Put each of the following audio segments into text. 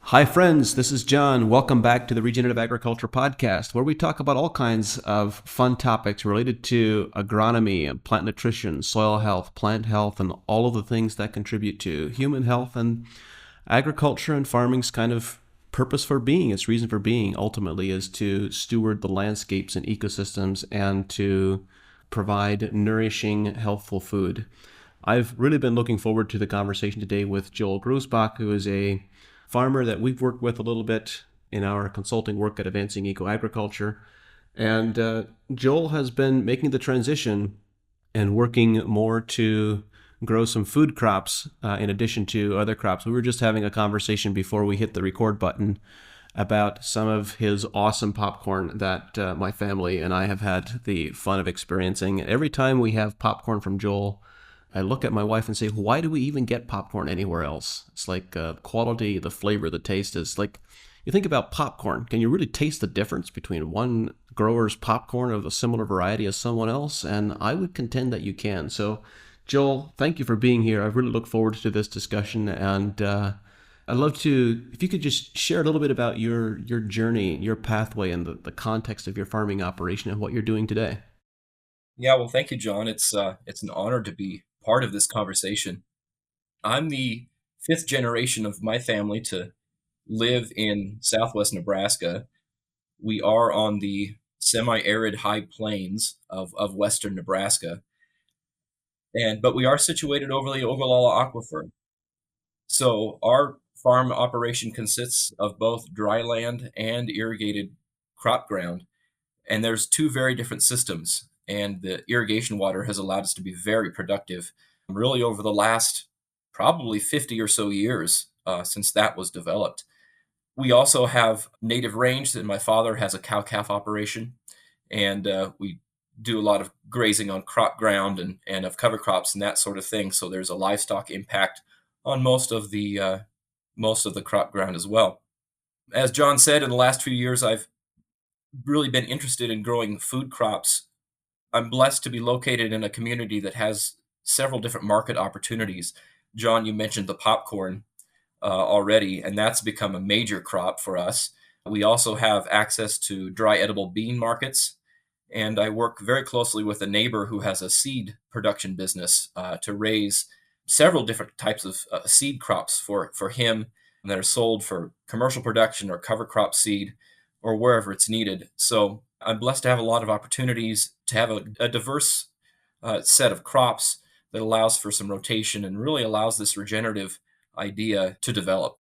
Hi, friends. This is John. Welcome back to the Regenerative Agriculture Podcast, where we talk about all kinds of fun topics related to agronomy and plant nutrition, soil health, plant health, and all of the things that contribute to human health and agriculture and farming's kind of purpose for being. Its reason for being ultimately is to steward the landscapes and ecosystems and to provide nourishing, healthful food. I've really been looking forward to the conversation today with Joel Grosbach, who is a farmer that we've worked with a little bit in our consulting work at Advancing Eco Agriculture. And Joel has been making the transition and working more to grow some food crops in addition to other crops. We were just having a conversation before we hit the record button about some of his awesome popcorn that my family and I have had the fun of experiencing. Every time we have popcorn from Joel, I look at my wife and say, why do we even get popcorn anywhere else? It's like quality, the flavor, the taste is like, you think about popcorn. Can you really taste the difference between one grower's popcorn of a similar variety as someone else? And I would contend that you can. So, Joel, thank you for being here. I really look forward to this discussion. And I'd love to, if you could just share a little bit about your journey, your pathway, and the context of your farming operation and what you're doing today. Yeah, well, thank you, John. It's an honor to be part of this conversation. I'm the fifth generation of my family to live in Southwest Nebraska. We are on the semi-arid high plains of western Nebraska, but we are situated over the Ogallala Aquifer. So our farm operation consists of both dry land and irrigated crop ground, and there's two very different systems. And the irrigation water has allowed us to be very productive, really over the last probably 50 or so years since that was developed. We also have native range, and my father has a cow-calf operation, and we do a lot of grazing on crop ground and of cover crops and that sort of thing. So there's a livestock impact on most of the crop ground as well. As John said, in the last few years, I've really been interested in growing food crops. I'm blessed to be located in a community that has several different market opportunities. John, you mentioned the popcorn already, and that's become a major crop for us. We also have access to dry edible bean markets, and I work very closely with a neighbor who has a seed production business to raise several different types of seed crops for him that are sold for commercial production or cover crop seed or wherever it's needed. So I'm blessed to have a lot of opportunities to have a diverse set of crops that allows for some rotation and really allows this regenerative idea to develop.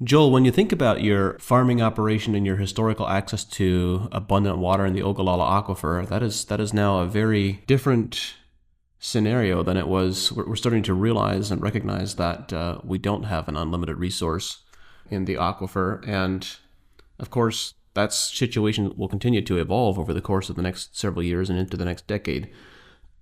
Joel, when you think about your farming operation and your historical access to abundant water in the Ogallala Aquifer, that is now a very different scenario than it was. We're starting to realize and recognize that we don't have an unlimited resource in the aquifer, and of course, that situation will continue to evolve over the course of the next several years and into the next decade.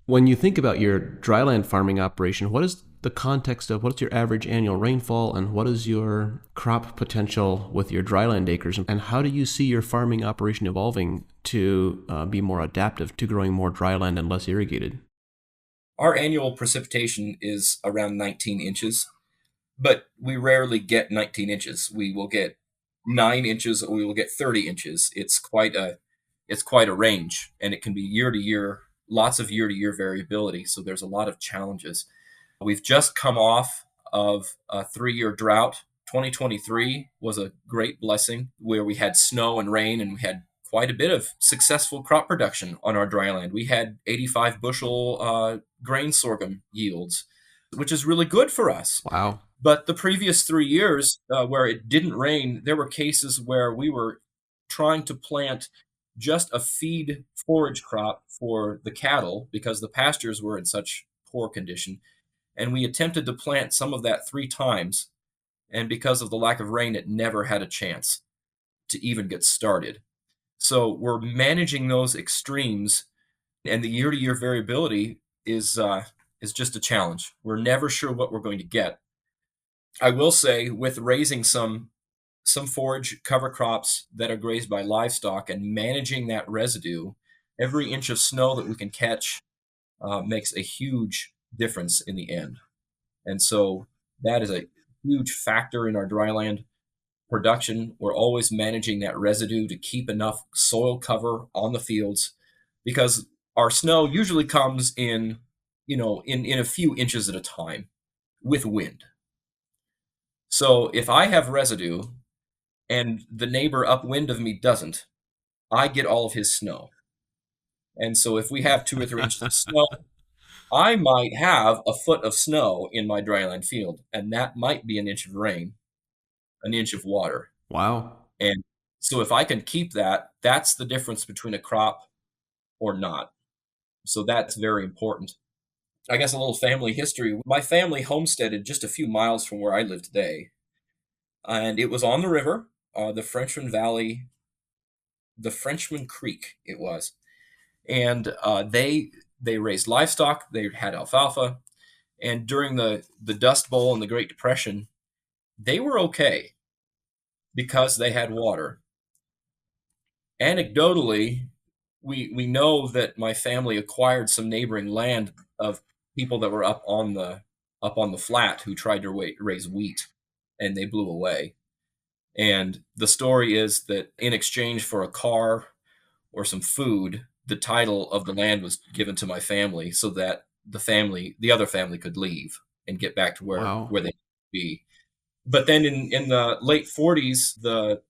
When you think about your dryland farming operation, what is the context of what's your average annual rainfall and what is your crop potential with your dryland acres? And how do you see your farming operation evolving to be more adaptive to growing more dryland and less irrigated? Our annual precipitation is around 19 inches, but we rarely get 19 inches. We will get 9 inches or we will get 30 inches. It's quite a range, and it can be year to year, lots of year to year variability. So there's a lot of challenges. We've just come off of a 3-year drought. 2023 was a great blessing where we had snow and rain, and we had quite a bit of successful crop production on our dryland. We had 85 bushel grain sorghum yields, which is really good for us. Wow. But the previous 3 years, where it didn't rain, there were cases where we were trying to plant just a feed forage crop for the cattle because the pastures were in such poor condition. And we attempted to plant some of that 3 times. And because of the lack of rain, it never had a chance to even get started. So we're managing those extremes, and the year to year variability is just a challenge. We're never sure what we're going to get. I will say, with raising some forage cover crops that are grazed by livestock and managing that residue, every inch of snow that we can catch makes a huge difference in the end. And so that is a huge factor in our dryland. production. We're always managing that residue to keep enough soil cover on the fields, because our snow usually comes in, in a few inches at a time with wind. So if I have residue and the neighbor upwind of me doesn't, I get all of his snow. And so if we have 2 or 3 inches of snow, I might have a foot of snow in my dryland field, and that might be an inch of rain, an inch of water. Wow. And so if I can keep that, that's the difference between a crop or not. So that's very important. I guess a little family history. My family homesteaded just a few miles from where I live today, and it was on the river, the Frenchman Valley, the Frenchman Creek, it was. And they raised livestock. They had alfalfa, and during the Dust Bowl and the Great Depression, they were okay because they had water. Anecdotally, we know that my family acquired some neighboring land of people that were up on the flat who tried to raise wheat, and they blew away. And the story is that in exchange for a car or some food, the title of the land was given to my family so that the other family could leave and get back to Wow. where they be. But then in the late 40s, the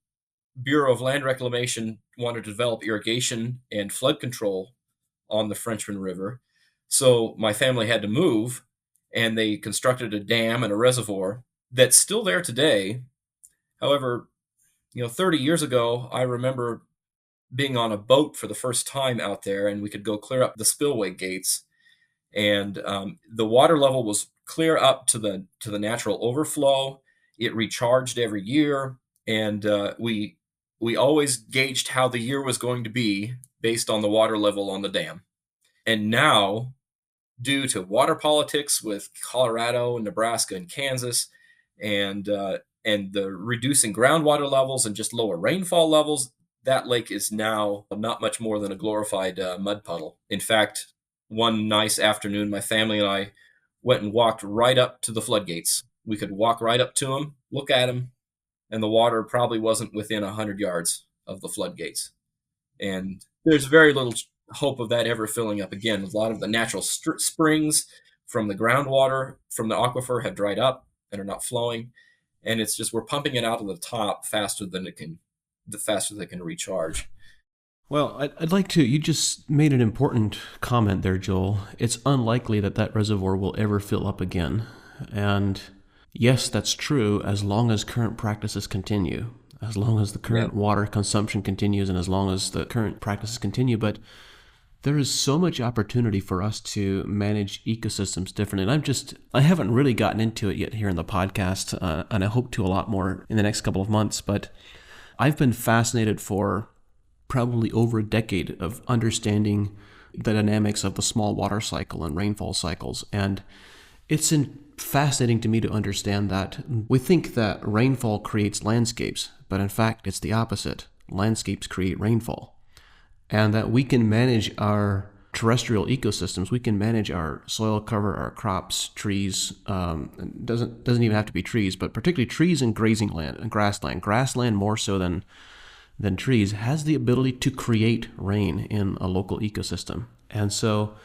Bureau of Land Reclamation wanted to develop irrigation and flood control on the Frenchman River. So my family had to move, and they constructed a dam and a reservoir that's still there today. However, 30 years ago, I remember being on a boat for the first time out there, and we could go clear up the spillway gates, and the water level was clear up to the natural overflow. It recharged every year, and we always gauged how the year was going to be based on the water level on the dam. And now, due to water politics with Colorado, Nebraska, and Kansas, and the reducing groundwater levels and just lower rainfall levels, that lake is now not much more than a glorified mud puddle. In fact, one nice afternoon, my family and I went and walked right up to the floodgates. We could walk right up to them, look at them, and the water probably wasn't within 100 yards of the floodgates. And there's very little hope of that ever filling up again. A lot of the natural springs from the groundwater from the aquifer have dried up and are not flowing. And it's just we're pumping it out of the top faster than the faster they can recharge. Well, I'd like to. You just made an important comment there, Joel. It's unlikely that that reservoir will ever fill up again. And yes, that's true as long as current practices continue, as long as the current water consumption continues, and as long as the current practices continue. But there is so much opportunity for us to manage ecosystems differently. And I haven't really gotten into it yet here in the podcast, and I hope to a lot more in the next couple of months. But I've been fascinated for probably over a decade of understanding the dynamics of the small water cycle and rainfall cycles. And it's fascinating to me to understand that we think that rainfall creates landscapes, but in fact, it's the opposite. Landscapes create rainfall. And that we can manage our terrestrial ecosystems. We can manage our soil cover, our crops, trees. Doesn't even have to be trees, but particularly trees and grazing land and grassland. Grassland more so than trees has the ability to create rain in a local ecosystem. And so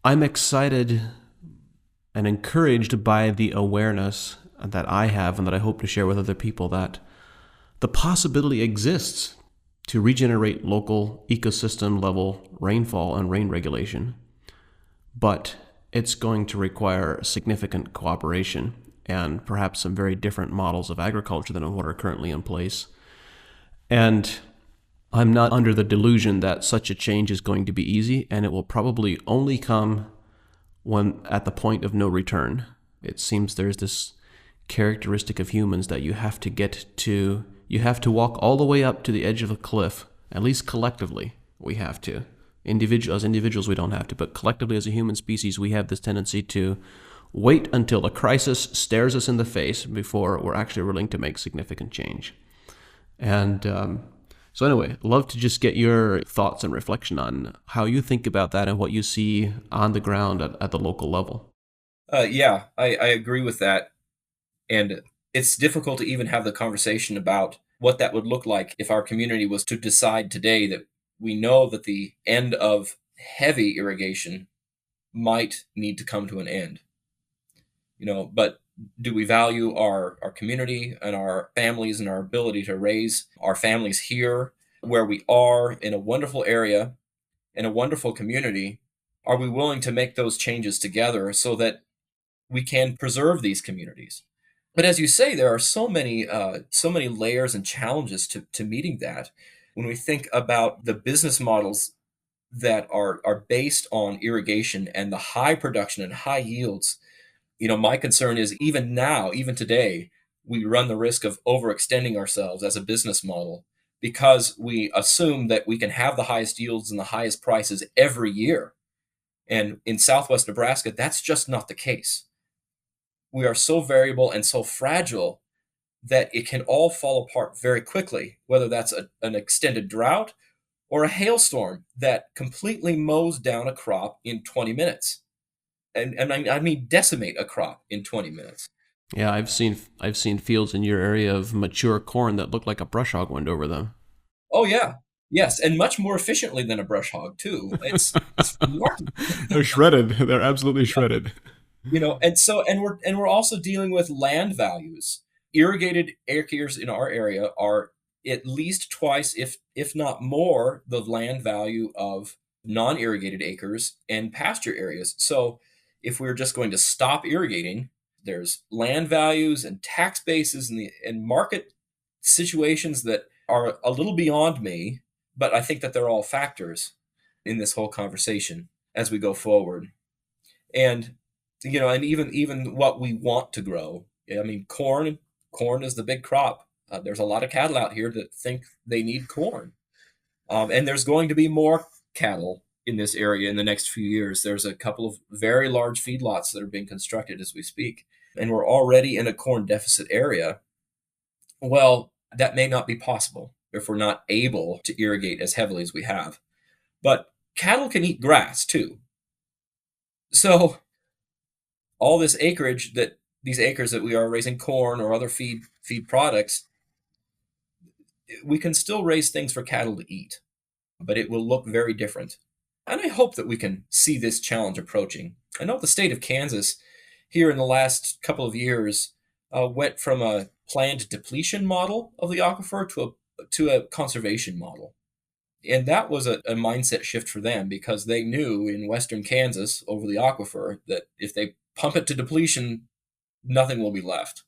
I'm excited and encouraged by the awareness that I have and that I hope to share with other people that the possibility exists to regenerate local ecosystem level rainfall and rain regulation. But it's going to require significant cooperation and perhaps some very different models of agriculture than what are currently in place. And I'm not under the delusion that such a change is going to be easy, and it will probably only come when at the point of no return. It seems there's this characteristic of humans that you have to walk all the way up to the edge of a cliff, at least collectively we have to. As individuals we don't have to, but collectively as a human species we have this tendency to wait until a crisis stares us in the face before we're actually willing to make significant change. And so anyway, I'd love to just get your thoughts and reflection on how you think about that and what you see on the ground at the local level. I agree with that. And It's difficult to even have the conversation about what that would look like if our community was to decide today that we know that the end of heavy irrigation might need to come to an end. But do we value our community and our families and our ability to raise our families here where we are in a wonderful area, in a wonderful community? Are we willing to make those changes together so that we can preserve these communities? But as you say, there are so many layers and challenges to meeting that. When we think about the business models that are based on irrigation and the high production and high yields, my concern is even now, even today, we run the risk of overextending ourselves as a business model because we assume that we can have the highest yields and the highest prices every year. And in Southwest Nebraska, that's just not the case. We are so variable and so fragile that it can all fall apart very quickly, whether that's an extended drought or a hailstorm that completely mows down a crop in 20 minutes. And I mean decimate a crop in 20 minutes. Yeah, I've seen fields in your area of mature corn that look like a brush hog went over them. Oh yeah. Yes, and much more efficiently than a brush hog too. It's remarkable. They're shredded. They're absolutely shredded. And we're also dealing with land values. Irrigated acres in our area are at least twice, if not more, the land value of non-irrigated acres and pasture areas. So if we're just going to stop irrigating, there's land values and tax bases and market situations that are a little beyond me, but I think that they're all factors in this whole conversation as we go forward. And and even what we want to grow. I mean, corn is the big crop. There's a lot of cattle out here that think they need corn, and there's going to be more cattle in this area in the next few years. There's a couple of very large feedlots that are being constructed as we speak, and we're already in a corn deficit area. Well, that may not be possible if we're not able to irrigate as heavily as we have. But cattle can eat grass too. So all this acreage that these acres that we are raising corn or other feed products, we can still raise things for cattle to eat, but it will look very different. And I hope that we can see this challenge approaching. I know the state of Kansas here in the last couple of years went from a planned depletion model of the aquifer to a conservation model. And that was a mindset shift for them because they knew in western Kansas over the aquifer that if they pump it to depletion, nothing will be left.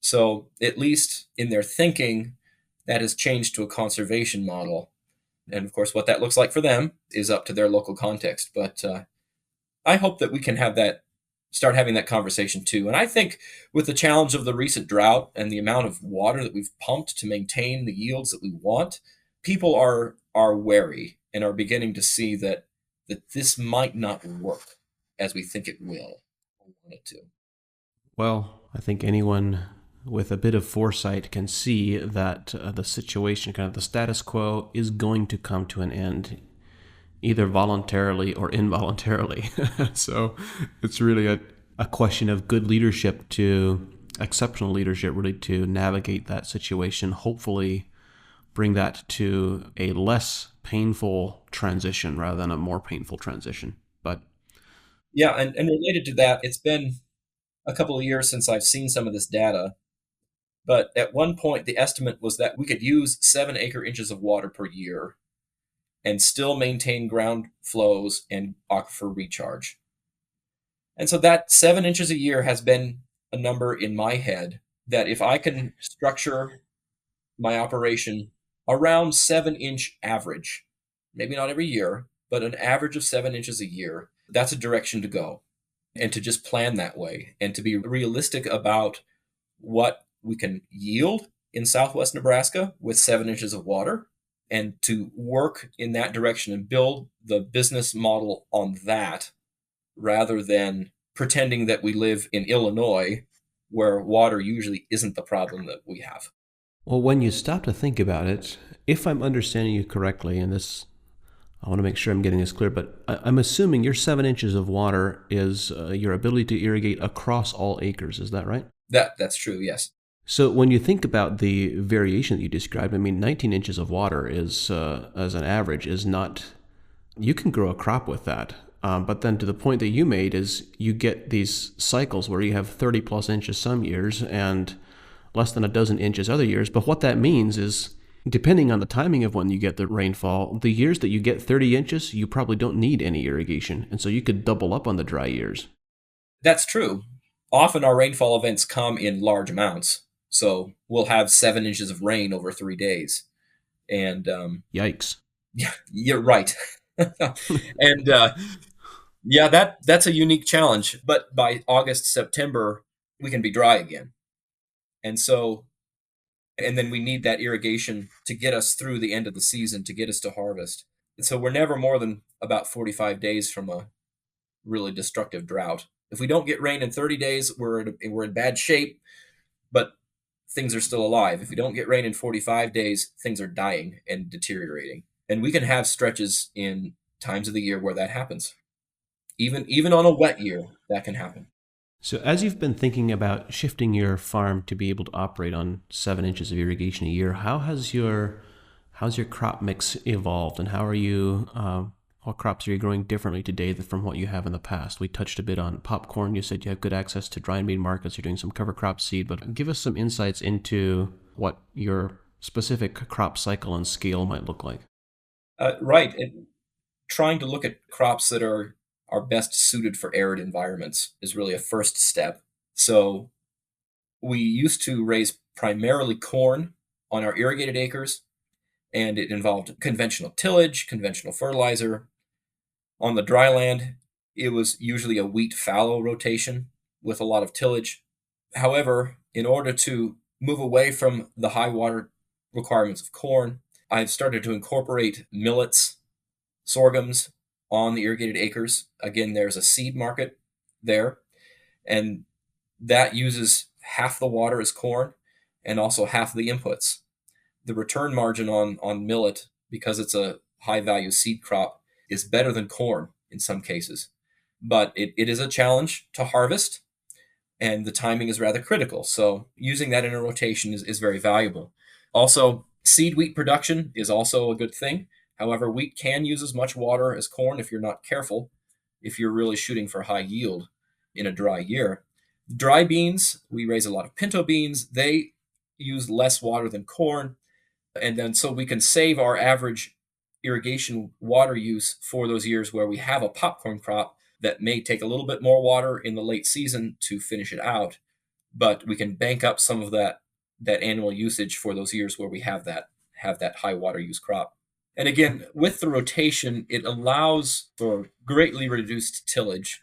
So at least in their thinking, that has changed to a conservation model. And of course, what that looks like for them is up to their local context. But I hope that we can start having that conversation too. And I think with the challenge of the recent drought and the amount of water that we've pumped to maintain the yields that we want, people are wary and are beginning to see that this might not work as we think it will or want it to. Well, I think anyone with a bit of foresight can see that the situation, kind of the status quo, is going to come to an end, either voluntarily or involuntarily. So it's really a question of good leadership exceptional leadership, really, to navigate that situation, hopefully bring that to a less painful transition rather than a more painful transition. But yeah, and related to that, it's been a couple of years since I've seen some of this data, but at one point the estimate was that we could use 7 acre inches of water per year and still maintain ground flows and aquifer recharge. And so that 7 inches a year has been a number in my head that if I can structure my operation around 7-inch average, maybe not every year, but an average of 7 inches a year, that's a direction to go. And to just plan that way and to be realistic about what we can yield in Southwest Nebraska with 7 inches of water, and to work in that direction and build the business model on that rather than pretending that we live in Illinois where water usually isn't the problem that we have. well, when you stop to think about it, if I'm understanding you correctly, and this, I want to make sure I'm getting this clear, but I'm assuming your 7 inches of water is your ability to irrigate across all acres. Is that right? That's true, yes. So when you think about the variation that you described, I mean, 19 inches of water is, as an average, is not. You can grow a crop with that. But then to the point that you made is you get these cycles where you have 30 plus inches some years and less than a dozen inches other years. But what that means is, depending on the timing of when you get the rainfall, the years that you get 30 inches, you probably don't need any irrigation. And so you could double up on the dry years. That's true. Often our rainfall events come in large amounts. So we'll have 7 inches of rain over 3 days. And Yikes. yeah, you're right. And yeah, that's a unique challenge. But by August, September, we can be dry again. And so, and then we need that irrigation to get us through the end of the season, to get us to harvest. And so we're never more than about 45 days from a really destructive drought. If we don't get rain in 30 days, we're in bad shape, but things are still alive. If we don't get rain in 45 days, things are dying and deteriorating. And we can have stretches in times of the year where that happens. Even on a wet year, that can happen. So, as you've been thinking about shifting your farm to be able to operate on 7 inches of irrigation a year, how's your crop mix evolved, and how are you? What crops are you growing differently today from what you have in the past? We touched a bit on popcorn. You said you have good access to dry and bean markets. You're doing some cover crop seed, but give us some insights into what your specific crop cycle and scale might look like. Right. Trying to look at crops that are best suited for arid environments is really a first step. So we used to raise primarily corn on our irrigated acres, and it involved conventional tillage, conventional fertilizer. On the dry land, it was usually a wheat fallow rotation with a lot of tillage. However, in order to move away from the high water requirements of corn, I've started to incorporate millets, sorghums on the irrigated acres. Again, there's a seed market there, and that uses half the water as corn and also half the inputs. The return margin on millet, because it's a high value seed crop, is better than corn in some cases. But it is a challenge to harvest, and the timing is rather critical. So using that in a rotation is very valuable. Also, seed wheat production is also a good thing. However, wheat can use as much water as corn if you're not careful, if you're really shooting for high yield in a dry year. Dry beans, we raise a lot of pinto beans. They use less water than corn. And then so we can save our average irrigation water use for those years where we have a popcorn crop that may take a little bit more water in the late season to finish it out, but we can bank up some of that annual usage for those years where we have that high water use crop. And again, with the rotation, it allows for greatly reduced tillage.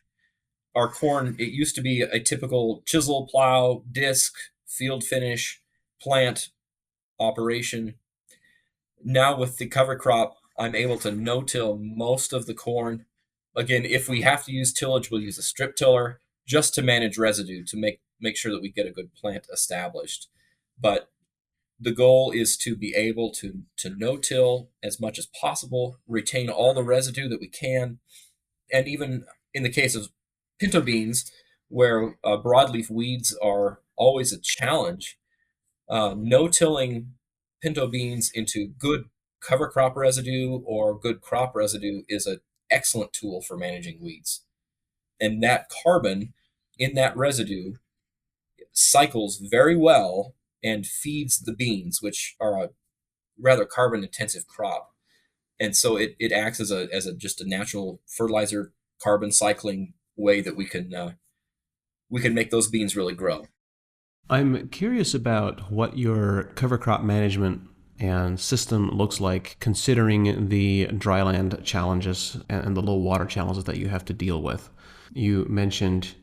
Our corn, it used to be a typical chisel, plow, disc, field finish, plant operation. Now with the cover crop, I'm able to no-till most of the corn. Again, if we have to use tillage, we'll use a strip tiller just to manage residue, to make sure that we get a good plant established. But the goal is to be able to no-till as much as possible, retain all the residue that we can, and even in the case of pinto beans, where broadleaf weeds are always a challenge, no-tilling pinto beans into good cover crop residue or good crop residue is an excellent tool for managing weeds. And that carbon in that residue cycles very well and feeds the beans, which are a rather carbon intensive crop. And so it acts as a just a natural fertilizer carbon cycling way that we can make those beans really grow. I'm curious about what your cover crop management and system looks like, considering the dryland challenges and the low water challenges that you have to deal with. You mentioned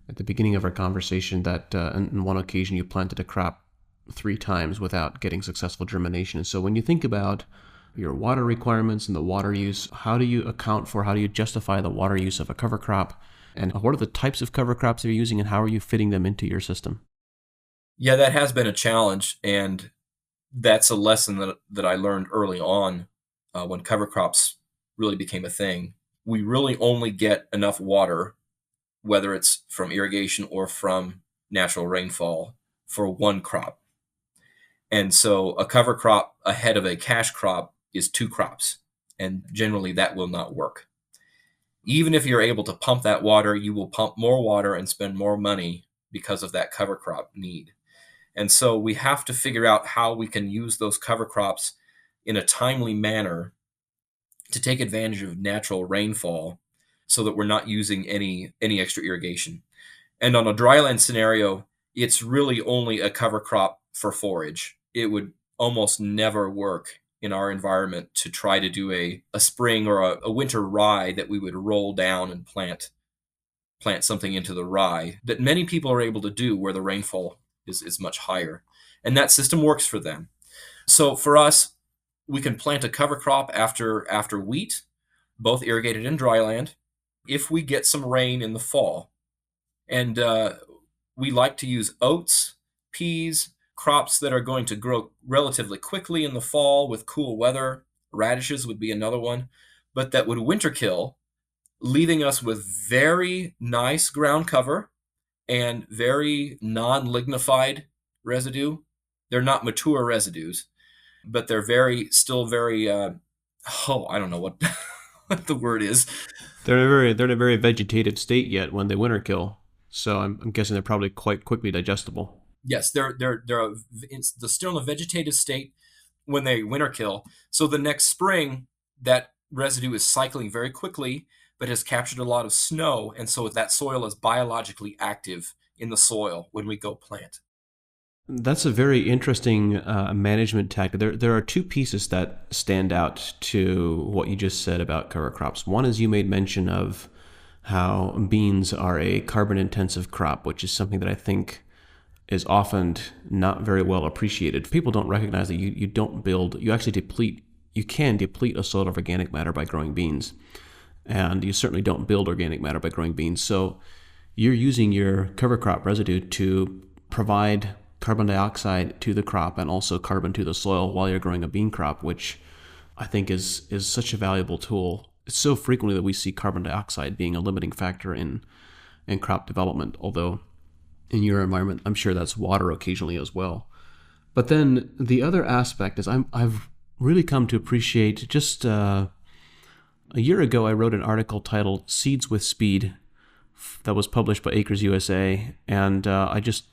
at the beginning of our conversation that on one occasion you planted a crop 3 times without getting successful germination. So when you think about your water requirements and the water use, how do you justify the water use of a cover crop? And what are the types of cover crops you're using, and how are you fitting them into your system? Yeah, that has been a challenge, and that's a lesson that I learned early on when cover crops really became a thing. We really only get enough water, whether it's from irrigation or from natural rainfall for one crop. And so a cover crop ahead of a cash crop is two crops. And generally that will not work. Even if you're able to pump that water, you will pump more water and spend more money because of that cover crop need. And so we have to figure out how we can use those cover crops in a timely manner to take advantage of natural rainfall so that we're not using any extra irrigation. And on a dryland scenario, it's really only a cover crop for forage. It would almost never work in our environment to try to do a spring or a winter rye that we would roll down and plant something into the rye that many people are able to do where the rainfall is much higher. And that system works for them. So for us, we can plant a cover crop after wheat, both irrigated and dryland, if we get some rain in the fall. And we like to use oats, peas, crops that are going to grow relatively quickly in the fall with cool weather. Radishes would be another one, but that would winter kill, leaving us with very nice ground cover and very non-lignified residue. They're not mature residues, but they're still very, I don't know what, what the word is. They're in a very vegetative state yet when they winter kill. So I'm guessing they're probably quite quickly digestible. Yes, they're still in a vegetative state when they winter kill. So the next spring, that residue is cycling very quickly, but has captured a lot of snow, and so that soil is biologically active in the soil when we go plant. That's a very interesting management tactic. There are two pieces that stand out to what you just said about cover crops. One is you made mention of how beans are a carbon-intensive crop, which is something that I think is often not very well appreciated. People don't recognize that you actually deplete, you can deplete a soil of organic matter by growing beans. And you certainly don't build organic matter by growing beans. So you're using your cover crop residue to provide carbon dioxide to the crop and also carbon to the soil while you're growing a bean crop, which I think is such a valuable tool. It's so frequently that we see carbon dioxide being a limiting factor in crop development, although in your environment, I'm sure that's water occasionally as well. But then the other aspect is I've really come to appreciate just a year ago, I wrote an article titled Seeds with Speed that was published by Acres USA, and I just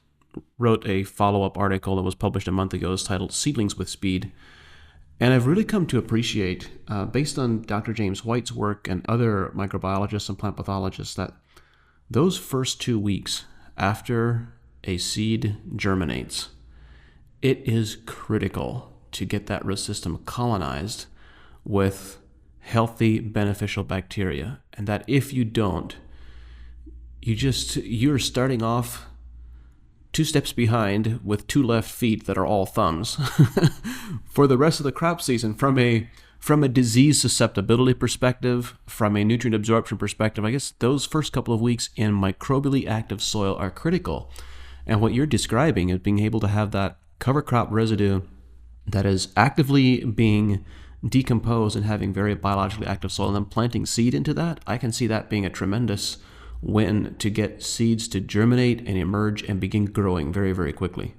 wrote a follow-up article that was published a month ago. It's titled Seedlings with Speed. And I've really come to appreciate, based on Dr. James White's work and other microbiologists and plant pathologists, that those first 2 weeks after a seed germinates, it is critical to get that root system colonized with healthy, beneficial bacteria. And that if you don't, you're starting off 2 steps behind with 2 left feet that are all thumbs for the rest of the crop season. From a disease susceptibility perspective, from a nutrient absorption perspective, I guess those first couple of weeks in microbially active soil are critical. And what you're describing is being able to have that cover crop residue that is actively being decomposed and having very biologically active soil, and then planting seed into that. I can see that being a tremendous win to get seeds to germinate and emerge and begin growing very, very quickly.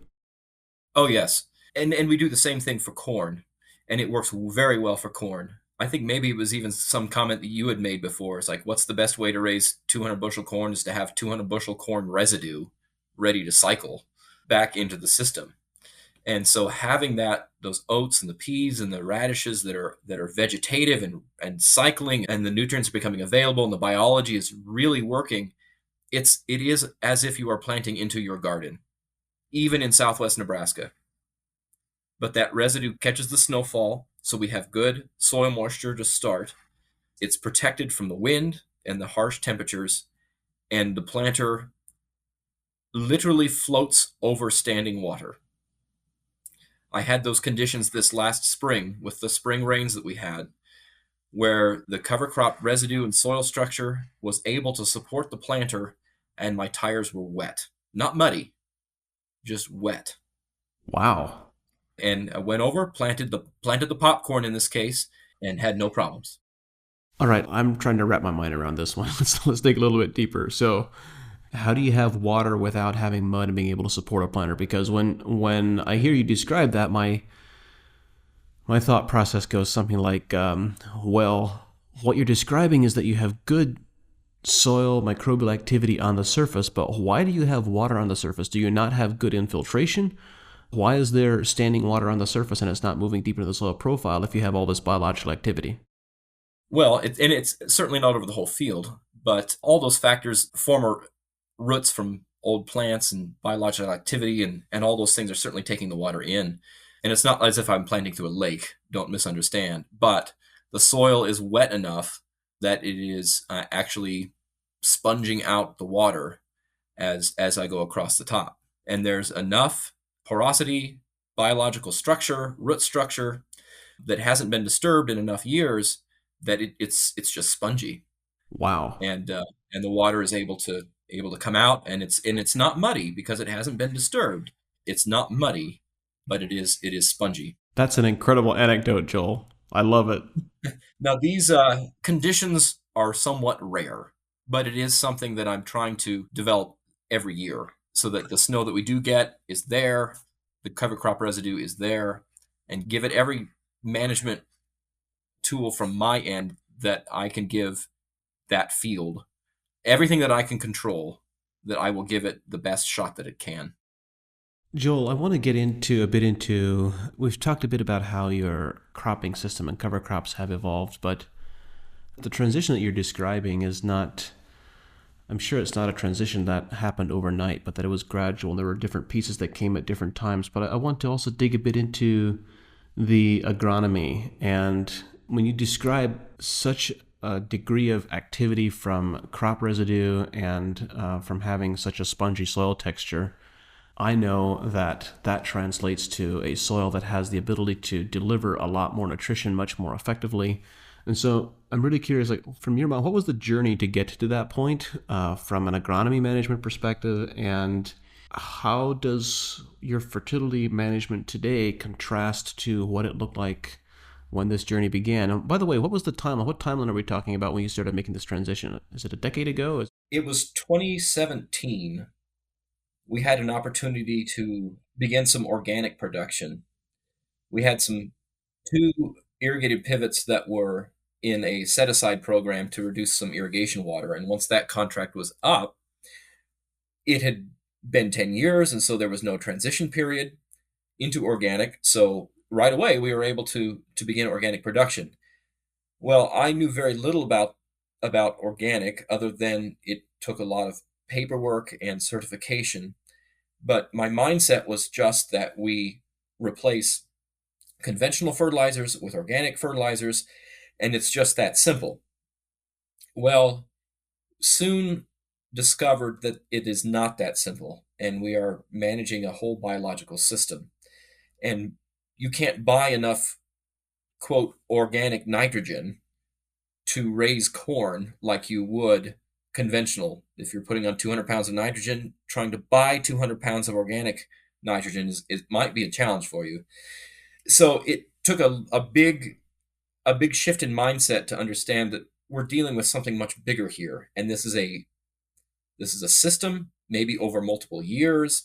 Oh, yes. And we do the same thing for corn, and it works very well for corn. I think maybe it was even some comment that you had made before. It's like, what's the best way to raise 200 bushel corn is to have 200 bushel corn residue ready to cycle back into the system. And so having those oats and the peas and the radishes that are vegetative and cycling, and the nutrients are becoming available and the biology is really working, it is as if you are planting into your garden, even in Southwest Nebraska. But that residue catches the snowfall, so we have good soil moisture to start. It's protected from the wind and the harsh temperatures, and the planter literally floats over standing water. I had those conditions this last spring with the spring rains that we had, where the cover crop residue and soil structure was able to support the planter, and my tires were wet. Not muddy, just wet. Wow. And I went over, planted the popcorn in this case, and had no problems. All right, I'm trying to wrap my mind around this one. Let's dig a little bit deeper. So how do you have water without having mud and being able to support a planter? Because when I hear you describe that, my thought process goes something like, well, what you're describing is that you have good soil microbial activity on the surface, but why do you have water on the surface? Do you not have good infiltration? Why is there standing water on the surface and it's not moving deep into the soil profile if you have all this biological activity? Well, and it's certainly not over the whole field, but all those factors, former roots from old plants and biological activity and all those things are certainly taking the water in. And it's not as if I'm planting through a lake, don't misunderstand, but the soil is wet enough that it is actually sponging out the water as I go across the top. And there's enough porosity, biological structure, root structure that hasn't been disturbed in enough years that it's just spongy, Wow. and the water is able to come out, and it's not muddy because it hasn't been disturbed. It's not muddy, but it is spongy. That's an incredible anecdote, Joel. I love it. Now these conditions are somewhat rare, but it is something that I'm trying to develop every year so that the snow that we do get is there, the cover crop residue is there, and give it every management tool from my end that I can give that field, everything that I can control, that I will give it the best shot that it can. Joel, I want to get into a bit into. We've talked a bit about how your cropping system and cover crops have evolved, but the transition that you're describing is not. I'm sure it's not a transition that happened overnight, but that it was gradual and there were different pieces that came at different times. But I want to also dig a bit into the agronomy. And when you describe such a degree of activity from crop residue and from having such a spongy soil texture, I know that that translates to a soil that has the ability to deliver a lot more nutrition much more effectively. And so I'm really curious, like from your mind, what was the journey to get to that point from an agronomy management perspective, and how does your fertility management today contrast to what it looked like when this journey began? And by the way, what was the timeline? What timeline are we talking about when you started making this transition? Is it a decade ago? It was 2017. We had an opportunity to begin some organic production. We had some two irrigated pivots that were in a set aside program to reduce some irrigation water. And once that contract was up, it had been 10 years. And so there was no transition period into organic. So right away, we were able to begin organic production. Well, I knew very little about organic other than it took a lot of paperwork and certification. But my mindset was just that we replace conventional fertilizers with organic fertilizers, and it's just that simple. Well, soon discovered that it is not that simple, and we are managing a whole biological system. And you can't buy enough, quote, organic nitrogen to raise corn like you would conventional. If you're putting on 200 pounds of nitrogen, trying to buy 200 pounds of organic nitrogen it might be a challenge for you. So it took a big shift in mindset to understand that we're dealing with something much bigger here, and this is a system, maybe over multiple years,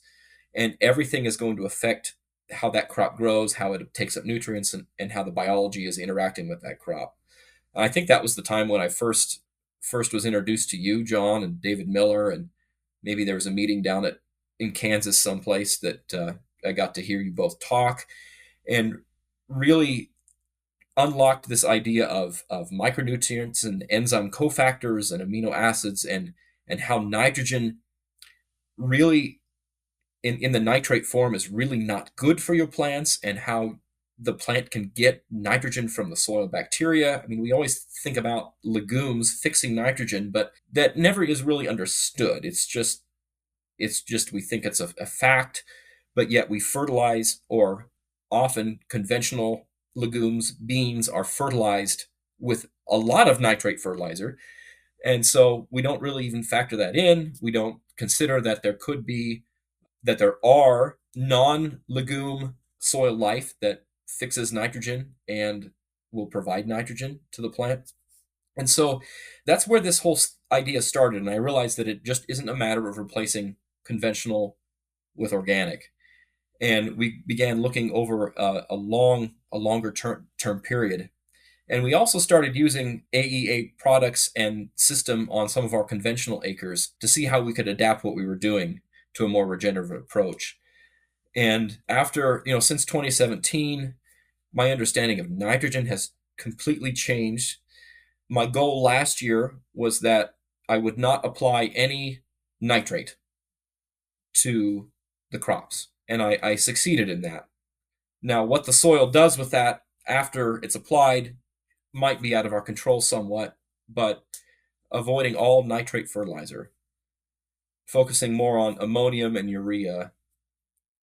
and everything is going to affect how that crop grows, how it takes up nutrients, and how the biology is interacting with that crop. I think that was the time when I first was introduced to you, John, and David Miller, and maybe there was a meeting down at in Kansas someplace that I got to hear you both talk, and really unlocked this idea of micronutrients and enzyme cofactors and amino acids, and how nitrogen really in the nitrate form is really not good for your plants, and how the plant can get nitrogen from the soil bacteria. I mean, we always think about legumes fixing nitrogen, but that never is really understood. It's just we think it's a fact, but yet we fertilize, or often conventional legumes, beans are fertilized with a lot of nitrate fertilizer. And so we don't really even factor that in. We don't consider that there are non-legume soil life that fixes nitrogen and will provide nitrogen to the plant. And so that's where this whole idea started. And I realized that it just isn't a matter of replacing conventional with organic. And we began looking over a longer term period. And we also started using AE8 products and system on some of our conventional acres to see how we could adapt what we were doing to a more regenerative approach. And after, since 2017, my understanding of nitrogen has completely changed. My goal last year was that I would not apply any nitrate to the crops, and I succeeded in that. Now, what the soil does with that after it's applied might be out of our control somewhat, but avoiding all nitrate fertilizer, focusing more on ammonium and urea.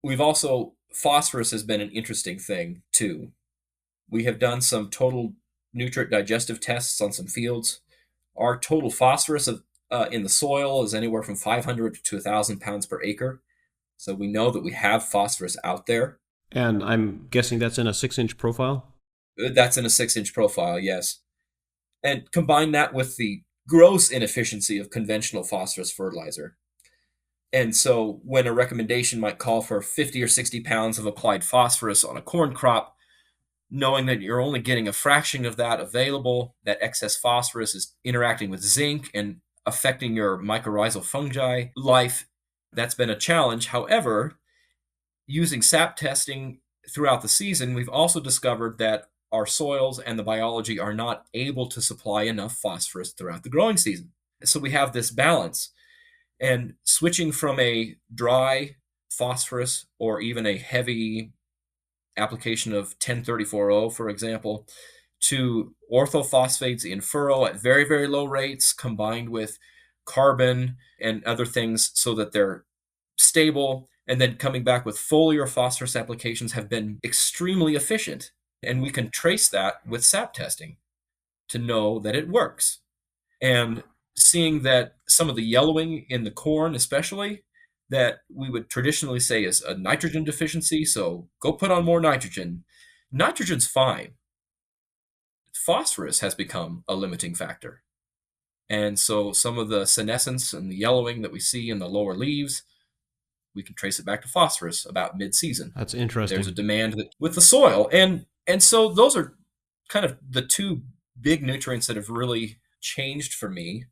We've also, phosphorus has been an interesting thing too. We have done some total nutrient digestive tests on some fields. Our total phosphorus in the soil is anywhere from 500 to 1,000 pounds per acre. So we know that we have phosphorus out there. And I'm guessing that's in a 6-inch profile? That's in a 6-inch profile, yes. And combine that with the gross inefficiency of conventional phosphorus fertilizer. And so when a recommendation might call for 50 or 60 pounds of applied phosphorus on a corn crop, knowing that you're only getting a fraction of that available, that excess phosphorus is interacting with zinc and affecting your mycorrhizal fungi life, that's been a challenge. However, using sap testing throughout the season, we've also discovered that our soils and the biology are not able to supply enough phosphorus throughout the growing season. So we have this balance. And switching from a dry phosphorus or even a heavy application of 1034O, for example, to orthophosphates in furrow at very, very low rates combined with carbon and other things so that they're stable, and then coming back with foliar phosphorus applications have been extremely efficient. And we can trace that with sap testing to know that it works. And seeing that some of the yellowing in the corn, especially, that we would traditionally say is a nitrogen deficiency, so go put on more nitrogen. Nitrogen's fine. Phosphorus has become a limiting factor. And so some of the senescence and the yellowing that we see in the lower leaves, we can trace it back to phosphorus about mid-season. That's There's a interesting. demand with the soil. And so those are kind of the two big nutrients that have really changed for me.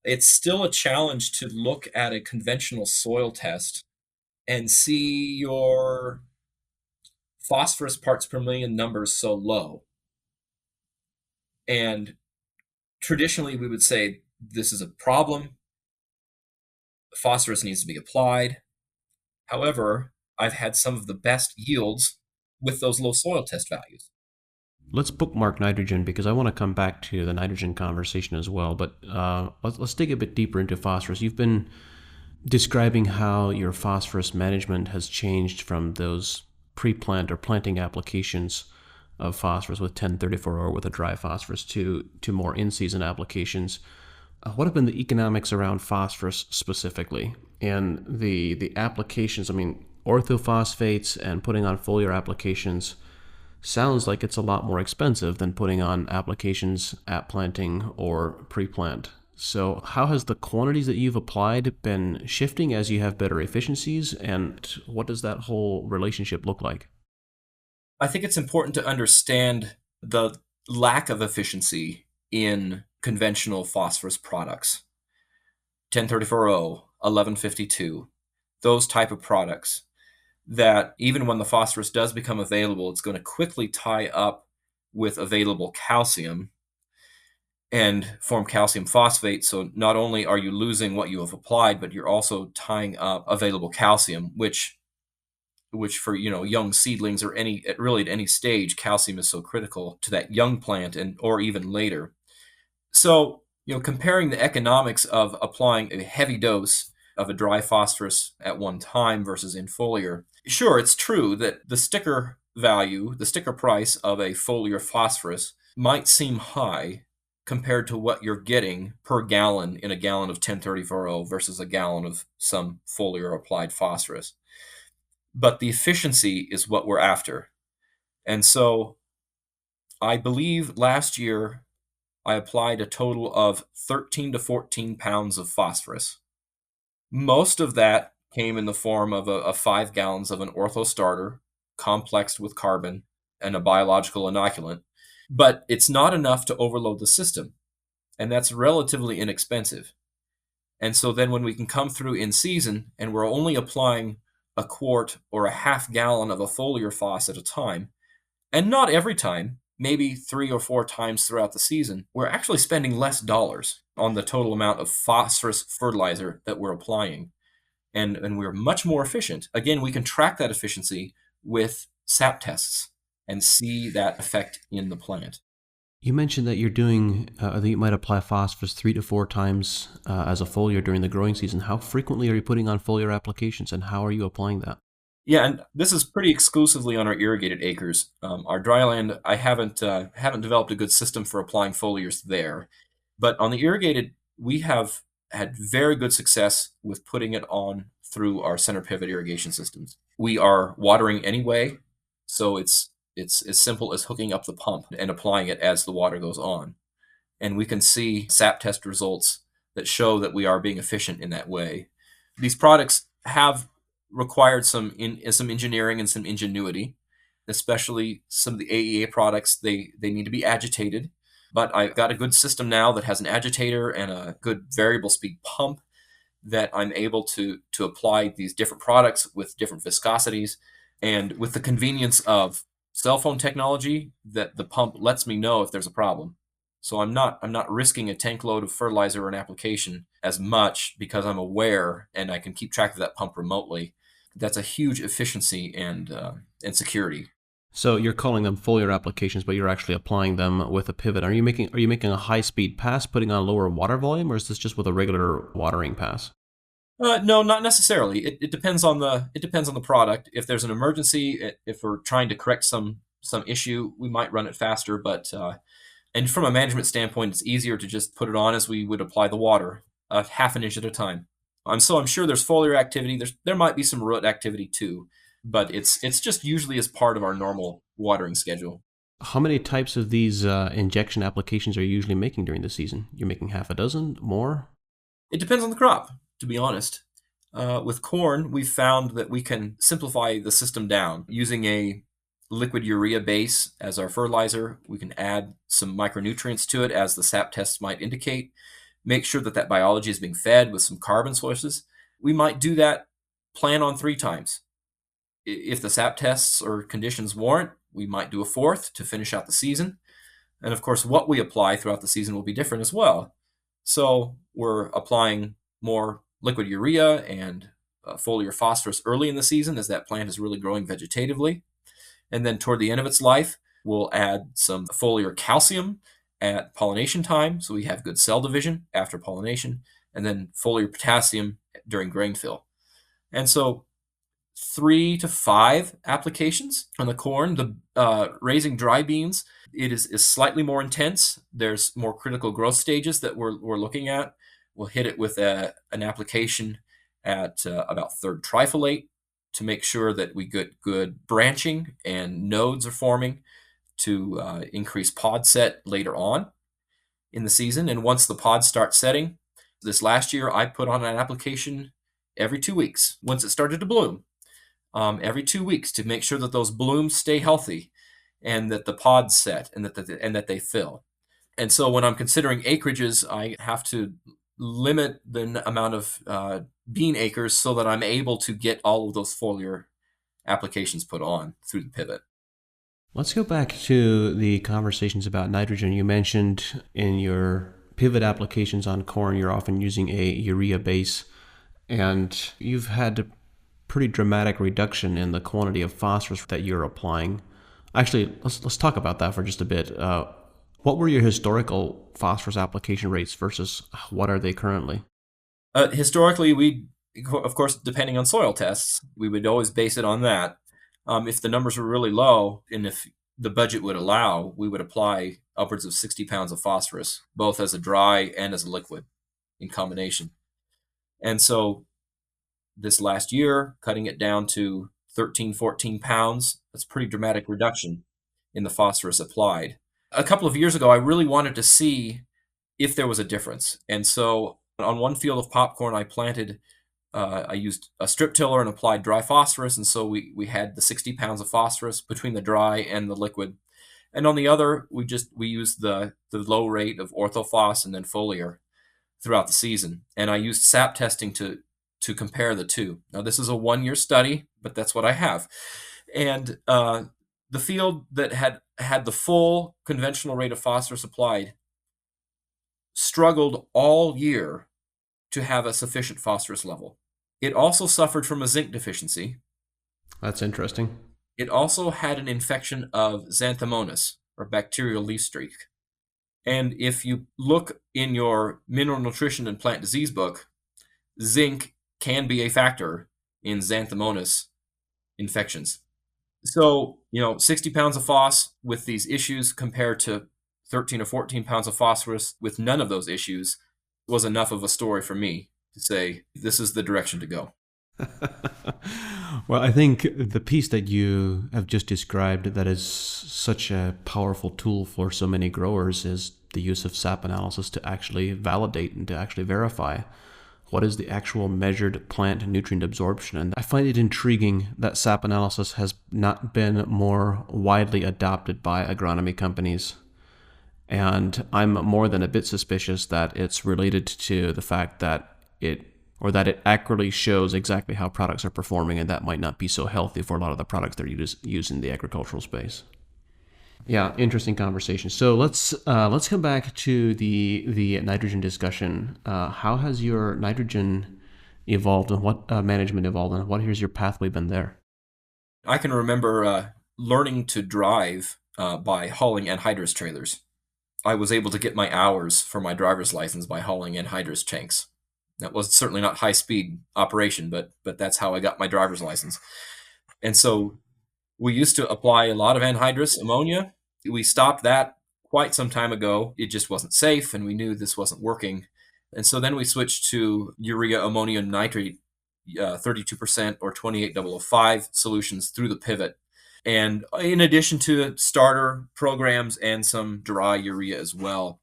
It's still a challenge to look at a conventional soil test and see your phosphorus parts per million numbers so low. And traditionally, we would say this is a problem. Phosphorus needs to be applied. However, I've had some of the best yields with those low soil test values. Let's bookmark nitrogen because I want to come back to the nitrogen conversation as well. But let's dig a bit deeper into phosphorus. You've been describing how your phosphorus management has changed from those pre-plant or planting applications of phosphorus with 1034 or with a dry phosphorus to more in-season applications. What have been the economics around phosphorus specifically and the applications? I mean, orthophosphates and putting on foliar applications sounds like it's a lot more expensive than putting on applications at planting or pre-plant. So how has the quantities that you've applied been shifting as you have better efficiencies, and what does that whole relationship look like? I think it's important to understand the lack of efficiency in conventional phosphorus products. 1034O, 1152, those type of products that even when the phosphorus does become available, it's going to quickly tie up with available calcium and form calcium phosphate. So not only are you losing what you have applied, but you're also tying up available calcium, which for young seedlings or any really at any stage, calcium is so critical to that young plant and or even later. So comparing the economics of applying a heavy dose of a dry phosphorus at one time versus in foliar, sure, it's true that the sticker value, the sticker price of a foliar phosphorus might seem high compared to what you're getting per gallon in a gallon of 1034O versus a gallon of some foliar applied phosphorus. But the efficiency is what we're after. And so I believe last year I applied a total of 13 to 14 pounds of phosphorus. Most of that came in the form of 5 gallons of an ortho starter, complexed with carbon and a biological inoculant. But it's not enough to overload the system, and that's relatively inexpensive. And so then when we can come through in season and we're only applying a quart or a half gallon of a foliar phos at a time, and not every time, maybe 3 or 4 times throughout the season, we're actually spending less dollars on the total amount of phosphorus fertilizer that we're applying. And we're much more efficient. Again, we can track that efficiency with sap tests and see that effect in the plant. You mentioned that you're doing, that you might apply phosphorus 3 to 4 times as a foliar during the growing season. How frequently are you putting on foliar applications, and how are you applying that? Yeah, and this is pretty exclusively on our irrigated acres. Our dryland, I haven't developed a good system for applying foliars there, but on the irrigated, we have had very good success with putting it on through our center pivot irrigation systems. We are watering anyway, so it's as simple as hooking up the pump and applying it as the water goes on, and we can see sap test results that show that we are being efficient in that way. These products have required some engineering and some ingenuity, especially some of the AEA products. They need to be agitated, but I've got a good system now that has an agitator and a good variable speed pump that I'm able to apply these different products with different viscosities, and with the convenience of cell phone technology, that the pump lets me know if there's a problem. So I'm not risking a tank load of fertilizer or an application as much because I'm aware and I can keep track of that pump remotely. That's a huge efficiency and security. So you're calling them foliar applications, but you're actually applying them with a pivot. Are you making a high speed pass, putting on lower water volume, or is this just with a regular watering pass? No, not necessarily. It depends on the product. If there's an emergency, if we're trying to correct some issue, we might run it faster. But and from a management standpoint, it's easier to just put it on as we would apply the water, half an inch at a time. I'm sure there's foliar activity. There might be some root activity too, but it's just usually as part of our normal watering schedule. How many types of these injection applications are you usually making during the season? You're making half a dozen, more? It depends on the crop, to be honest. With corn, we've found that we can simplify the system down using a liquid urea base as our fertilizer. We can add some micronutrients to it as the sap tests might indicate. Make sure that that biology is being fed with some carbon sources. We might do that plan on 3 times. If the sap tests or conditions warrant, we might do a fourth to finish out the season. And of course, what we apply throughout the season will be different as well. So we're applying more liquid urea and foliar phosphorus early in the season as that plant is really growing vegetatively. And then toward the end of its life, we'll add some foliar calcium at pollination time, so we have good cell division after pollination, and then foliar potassium during grain fill. And so 3 to 5 applications on the corn. The raising dry beans, it is slightly more intense. There's more critical growth stages that we're looking at. We'll hit it with an application at about third trifolate to make sure that we get good branching and nodes are forming to increase pod set later on in the season. And once the pods start setting, this last year I put on an application every 2 weeks once it started to bloom. Every 2 weeks to make sure that those blooms stay healthy and that the pods set and that they fill. And so when I'm considering acreages, I have to limit the amount of bean acres so that I'm able to get all of those foliar applications put on through the pivot. Let's go back to the conversations about nitrogen. You mentioned in your pivot applications on corn, you're often using a urea base, and you've had a pretty dramatic reduction in the quantity of phosphorus that you're applying. Actually, let's talk about that for just a bit. What were your historical phosphorus application rates versus what are they currently? Historically, of course, depending on soil tests, we would always base it on that. If the numbers were really low and if the budget would allow, we would apply upwards of 60 pounds of phosphorus, both as a dry and as a liquid in combination. And so this last year, cutting it down to 13, 14 pounds, that's a pretty dramatic reduction in the phosphorus applied. a couple of years ago, I really wanted to see if there was a difference. And so on one field of popcorn, I used a strip tiller and applied dry phosphorus. And so we had the 60 pounds of phosphorus between the dry and the liquid. And on the other, we used the low rate of orthophos and then foliar throughout the season. And I used sap testing to compare the two. Now, this is a 1-year study, but that's what I have. And the field that had the full conventional rate of phosphorus applied struggled all year to have a sufficient phosphorus level. It also suffered from a zinc deficiency. That's interesting. It also had an infection of Xanthomonas, or bacterial leaf streak. And if you look in your mineral nutrition and plant disease book, zinc can be a factor in Xanthomonas infections. So, 60 pounds of phos with these issues compared to 13 or 14 pounds of phosphorus with none of those issues was enough of a story for me to say, this is the direction to go. Well, I think the piece that you have just described that is such a powerful tool for so many growers is the use of sap analysis to actually validate and to actually verify what is the actual measured plant nutrient absorption. And I find it intriguing that sap analysis has not been more widely adopted by agronomy companies. And I'm more than a bit suspicious that it's related to the fact that it accurately shows exactly how products are performing, and that might not be so healthy for a lot of the products that are used in the agricultural space. Yeah, interesting conversation. So let's come back to the nitrogen discussion. How has your nitrogen evolved, and what management evolved, and what has your pathway been there? I can remember learning to drive by hauling anhydrous trailers. I was able to get my hours for my driver's license by hauling anhydrous tanks. That was certainly not high-speed operation, but that's how I got my driver's license. And so we used to apply a lot of anhydrous ammonia. We stopped that quite some time ago. It just wasn't safe, and we knew this wasn't working. And so then we switched to urea ammonium nitrate, 32% or 28005 solutions through the pivot. And in addition to starter programs and some dry urea as well.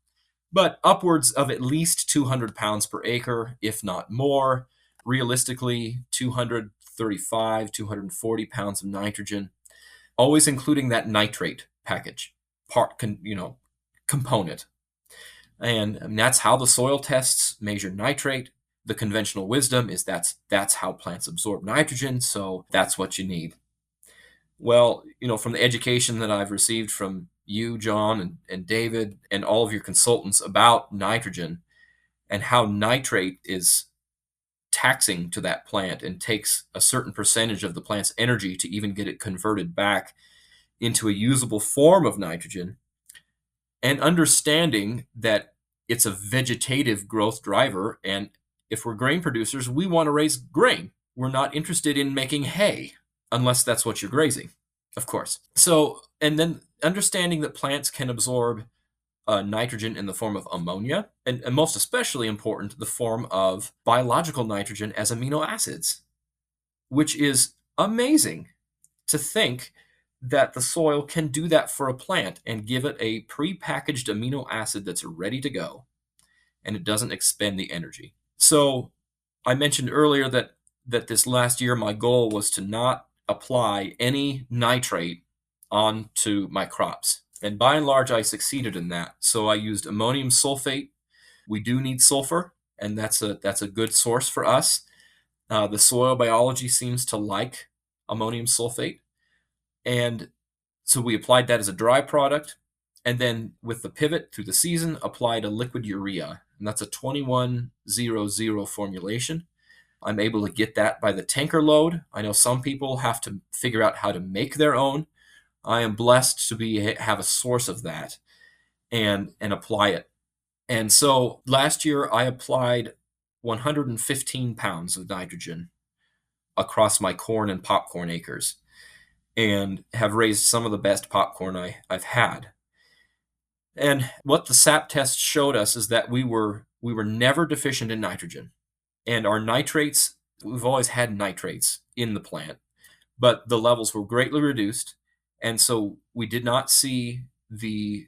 But upwards of at least 200 pounds per acre, if not more. Realistically, 235, 240 pounds of nitrogen, always including that nitrate package component. And that's how the soil tests measure nitrate. The conventional wisdom is that's how plants absorb nitrogen, so that's what you need. Well, from the education that I've received from you, John, and David, and all of your consultants about nitrogen and how nitrate is taxing to that plant and takes a certain percentage of the plant's energy to even get it converted back into a usable form of nitrogen, and understanding that it's a vegetative growth driver. And if we're grain producers, we want to raise grain. We're not interested in making hay unless that's what you're grazing, of course. So, and then understanding that plants can absorb nitrogen in the form of ammonia, and most especially important, the form of biological nitrogen as amino acids, which is amazing to think that the soil can do that for a plant and give it a pre-packaged amino acid that's ready to go, and it doesn't expend the energy. So I mentioned earlier that this last year my goal was to not apply any nitrate onto my crops. And by and large, I succeeded in that. So I used ammonium sulfate. We do need sulfur, and that's a good source for us. The soil biology seems to like ammonium sulfate. And so we applied that as a dry product. And then with the pivot through the season, applied a liquid urea. And that's a 2100 formulation. I'm able to get that by the tanker load. I know some people have to figure out how to make their own. I am blessed to have a source of that and apply it. And so last year I applied 115 pounds of nitrogen across my corn and popcorn acres, and have raised some of the best popcorn I've had. And what the SAP test showed us is that we were never deficient in nitrogen. And our nitrates, we've always had nitrates in the plant, but the levels were greatly reduced. And so we did not see the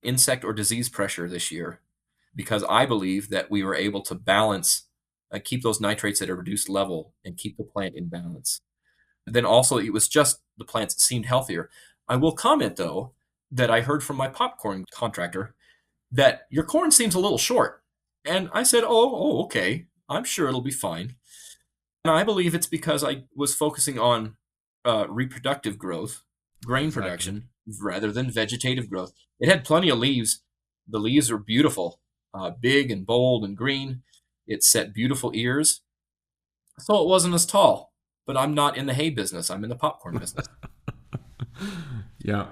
insect or disease pressure this year because I believe that we were able to balance, keep those nitrates at a reduced level and keep the plant in balance. Then also, it was just the plants that seemed healthier. I will comment, though, that I heard from my popcorn contractor that your corn seems a little short. And I said, okay. I'm sure it'll be fine. And I believe it's because I was focusing on reproductive growth, grain Exactly. production, rather than vegetative growth. It had plenty of leaves. The leaves are beautiful, big and bold and green. It set beautiful ears. So it wasn't as tall. But I'm not in the hay business. I'm in the popcorn business. Yeah.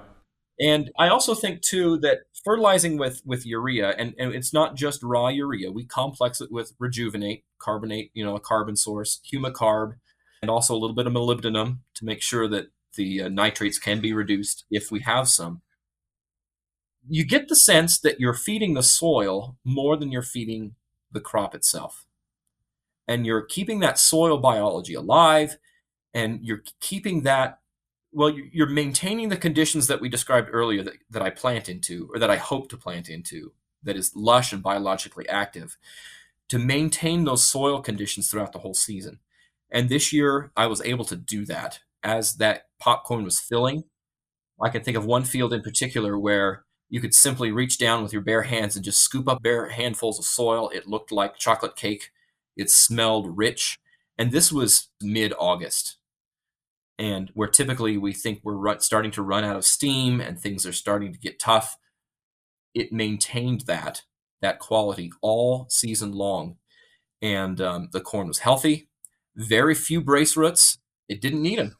And I also think too that fertilizing with urea, and it's not just raw urea. We complex it with rejuvenate, carbonate, a carbon source, humicarb, and also a little bit of molybdenum to make sure that the nitrates can be reduced if we have some. You get the sense that you're feeding the soil more than you're feeding the crop itself. And you're keeping that soil biology alive, and you're keeping that, well, you're maintaining the conditions that we described earlier that I plant into, or that I hope to plant into, that is lush and biologically active, to maintain those soil conditions throughout the whole season. And this year, I was able to do that as that popcorn was filling. I can think of one field in particular where you could simply reach down with your bare hands and just scoop up bare handfuls of soil. It looked like chocolate cake. It smelled rich. And this was mid-August, and where typically we think we're starting to run out of steam and things are starting to get tough. It maintained that quality all season long, and the corn was healthy. Very few brace roots. It didn't need them,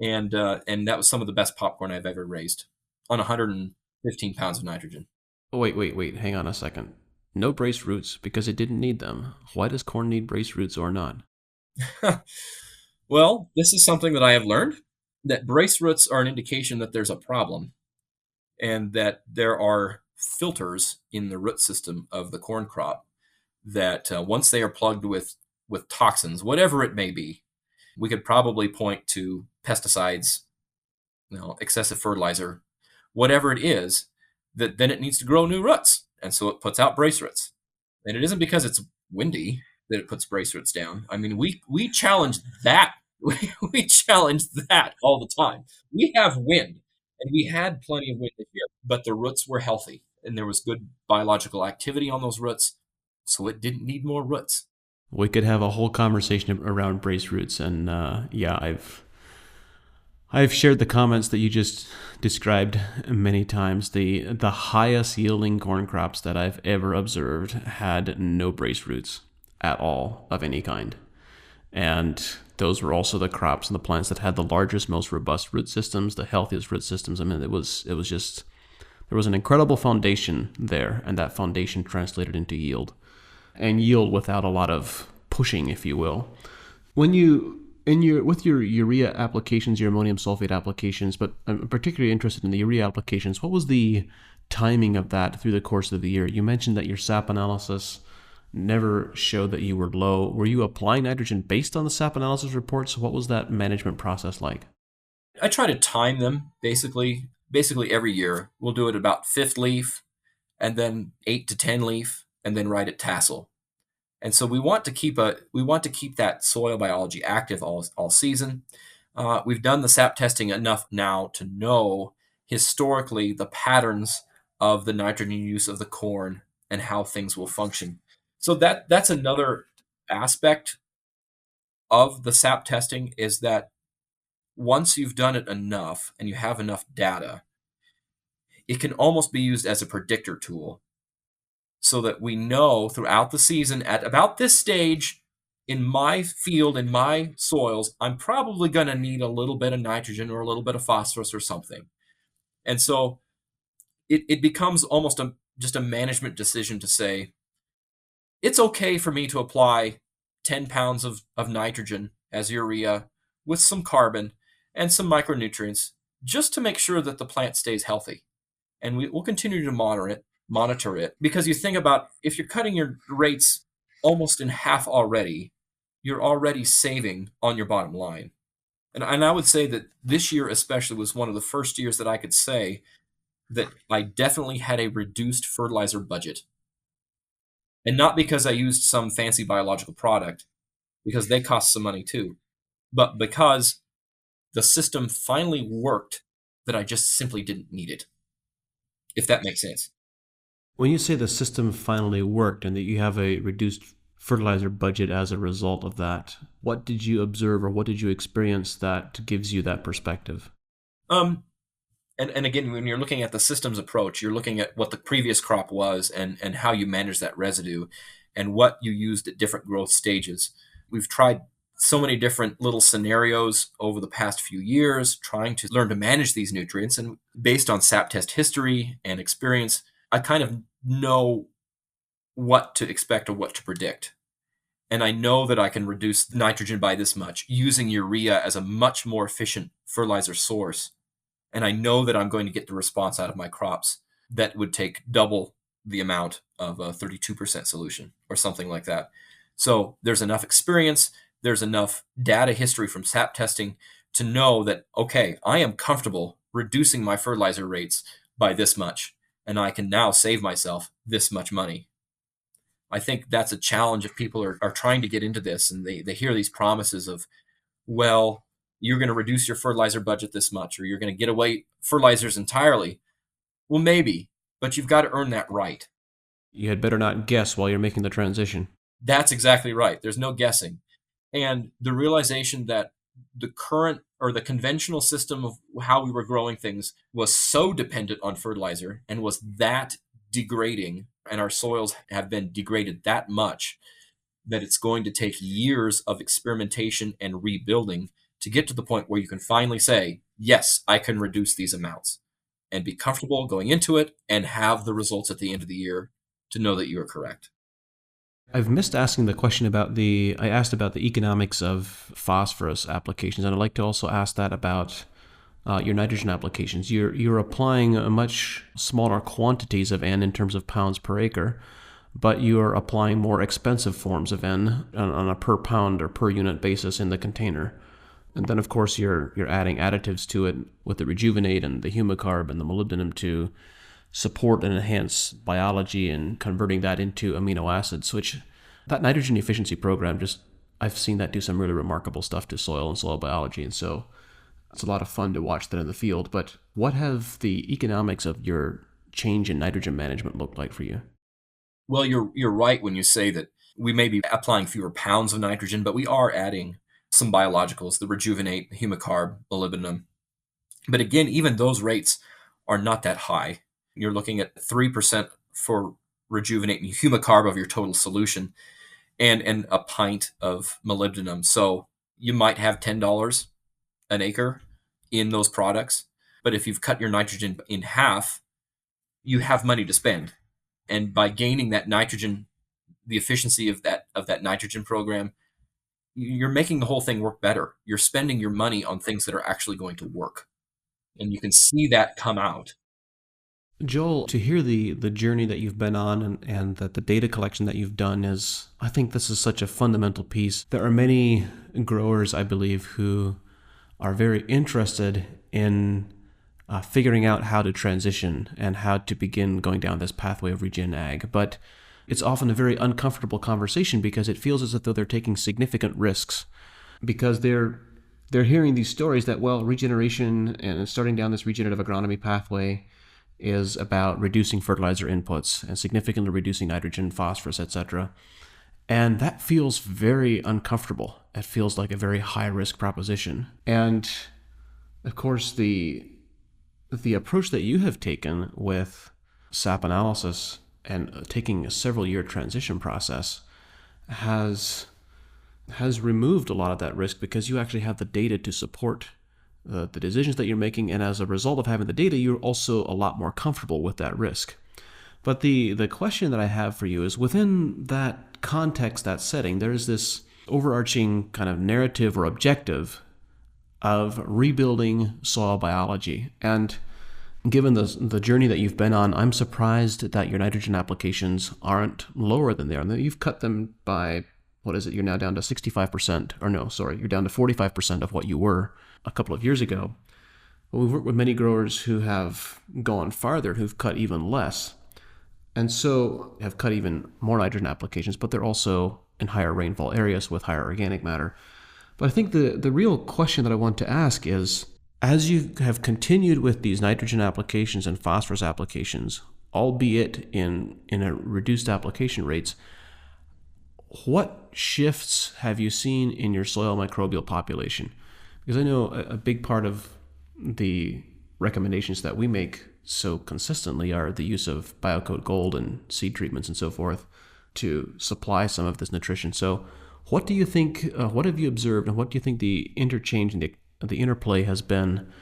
and that was some of the best popcorn I've ever raised on 115 pounds of nitrogen. Oh, wait. Hang on a second. No brace roots because it didn't need them. Why does corn need brace roots or not? Well, this is something that I have learned, that brace roots are an indication that there's a problem, and that there are filters in the root system of the corn crop that once they are plugged with toxins, whatever it may be, we could probably point to pesticides, excessive fertilizer, whatever it is, that then it needs to grow new roots, and so it puts out brace roots. And it isn't because it's windy that it puts brace roots down. I mean, we challenge that. We challenge that all the time. We have wind, and we had plenty of wind this year, but the roots were healthy, and there was good biological activity on those roots, so it didn't need more roots. We could have a whole conversation around brace roots, and yeah, I've shared the comments that you just described many times. The highest yielding corn crops that I've ever observed had no brace roots at all of any kind. And those were also the crops and the plants that had the largest, most robust root systems, the healthiest root systems. I mean, it was just, there was an incredible foundation there, and that foundation translated into yield, and yield without a lot of pushing, if you will. When you with your urea applications, your ammonium sulfate applications, but I'm particularly interested in the urea applications, what was the timing of that through the course of the year? You mentioned that your SAP analysis never showed that you were low. Were you applying nitrogen based on the SAP analysis reports? What was that management process like? I try to time them basically every year. We'll do it about fifth leaf, and then 8 to 10 leaf, and then right at tassel. And so we want to keep that soil biology active all season. We've done the SAP testing enough now to know historically the patterns of the nitrogen use of the corn and how things will function. So that's another aspect of the SAP testing, is that once you've done it enough and you have enough data, it can almost be used as a predictor tool, so that we know throughout the season at about this stage in my field, in my soils, I'm probably going to need a little bit of nitrogen or a little bit of phosphorus or something. And so it becomes almost just a management decision to say, it's okay for me to apply 10 pounds of nitrogen as urea with some carbon and some micronutrients just to make sure that the plant stays healthy. And we'll continue to monitor it, because you think about, if you're cutting your rates almost in half already, you're already saving on your bottom line. And I would say that this year especially was one of the first years that I could say that I definitely had a reduced fertilizer budget. And not because I used some fancy biological product, because they cost some money too, but because the system finally worked that I just simply didn't need it, if that makes sense. When you say the system finally worked and that you have a reduced fertilizer budget as a result of that, what did you observe or what did you experience that gives you that perspective? Um, and again, when you're looking at the systems approach, you're looking at what the previous crop was and how you manage that residue and what you used at different growth stages. We've tried so many different little scenarios over the past few years, trying to learn to manage these nutrients. And based on sap test history and experience, I kind of know what to expect or what to predict. And I know that I can reduce nitrogen by this much using urea as a much more efficient fertilizer source. And I know that I'm going to get the response out of my crops that would take double the amount of a 32% solution or something like that. So there's enough experience, there's enough data history from SAP testing to know that, okay, I am comfortable reducing my fertilizer rates by this much, and I can now save myself this much money. I think that's a challenge if people are trying to get into this and they hear these promises of, well, you're going to reduce your fertilizer budget this much, or you're going to get away fertilizers entirely. Well, maybe, but you've got to earn that right. You had better not guess while you're making the transition. That's exactly right. There's no guessing. And the realization that the current or the conventional system of how we were growing things was so dependent on fertilizer and was that degrading, and our soils have been degraded that much that it's going to take years of experimentation and rebuilding to get to the point where you can finally say, yes, I can reduce these amounts and be comfortable going into it and have the results at the end of the year to know that you are correct. I've missed asking the question I asked about the economics of phosphorus applications, and I'd like to also ask that about your nitrogen applications. You're applying much smaller quantities of N in terms of pounds per acre, but you're applying more expensive forms of N on a per pound or per unit basis in the container. And then, of course, you're adding additives to it with the rejuvenate and the humicarb and the molybdenum to support and enhance biology and converting that into amino acids, which that nitrogen efficiency program, I've seen that do some really remarkable stuff to soil and soil biology. And so it's a lot of fun to watch that in the field. But what have the economics of your change in nitrogen management looked like for you? Well, you're right when you say that we may be applying fewer pounds of nitrogen, but we are adding some biologicals, the rejuvenate, humicarb, molybdenum. But again, even those rates are not that high. You're looking at 3% for rejuvenate and humicarb of your total solution and a pint of molybdenum. So you might have $10 an acre in those products. But if you've cut your nitrogen in half, you have money to spend. And by gaining that nitrogen, the efficiency of that nitrogen program, you're making the whole thing work better. You're spending your money on things that are actually going to work. And you can see that come out. Joel, to hear the journey that you've been on and that the data collection that you've done I think this is such a fundamental piece. There are many growers, I believe, who are very interested in figuring out how to transition and how to begin going down this pathway of regen ag. But it's often a very uncomfortable conversation because it feels as if though they're taking significant risks because they're hearing these stories that, well, regeneration and starting down this regenerative agronomy pathway is about reducing fertilizer inputs and significantly reducing nitrogen, phosphorus, etc. And that feels very uncomfortable. It feels like a very high-risk proposition. And, of course, the approach that you have taken with SAP analysis and taking a several-year transition process has removed a lot of that risk because you actually have the data to support the decisions that you're making, and as a result of having the data, you're also a lot more comfortable with that risk. But the question that I have for you is, within that context, that setting, there's this overarching kind of narrative or objective of rebuilding soil biology. And given the journey that you've been on, I'm surprised that your nitrogen applications aren't lower than they are. You've cut them by, what is it? You're now down to 65%, or no, sorry, you're down to 45% of what you were a couple of years ago. But we've worked with many growers who have gone farther, who've cut even less, and so have cut even more nitrogen applications, but they're also in higher rainfall areas with higher organic matter. But I think the real question that I want to ask is, as you have continued with these nitrogen applications and phosphorus applications, albeit in a reduced application rates, what shifts have you seen in your soil microbial population? Because I know a big part of the recommendations that we make so consistently are the use of BioCoat Gold and seed treatments and so forth to supply some of this nutrition. So, what do you think? What have you observed, and what do you think the interchange and the interplay has been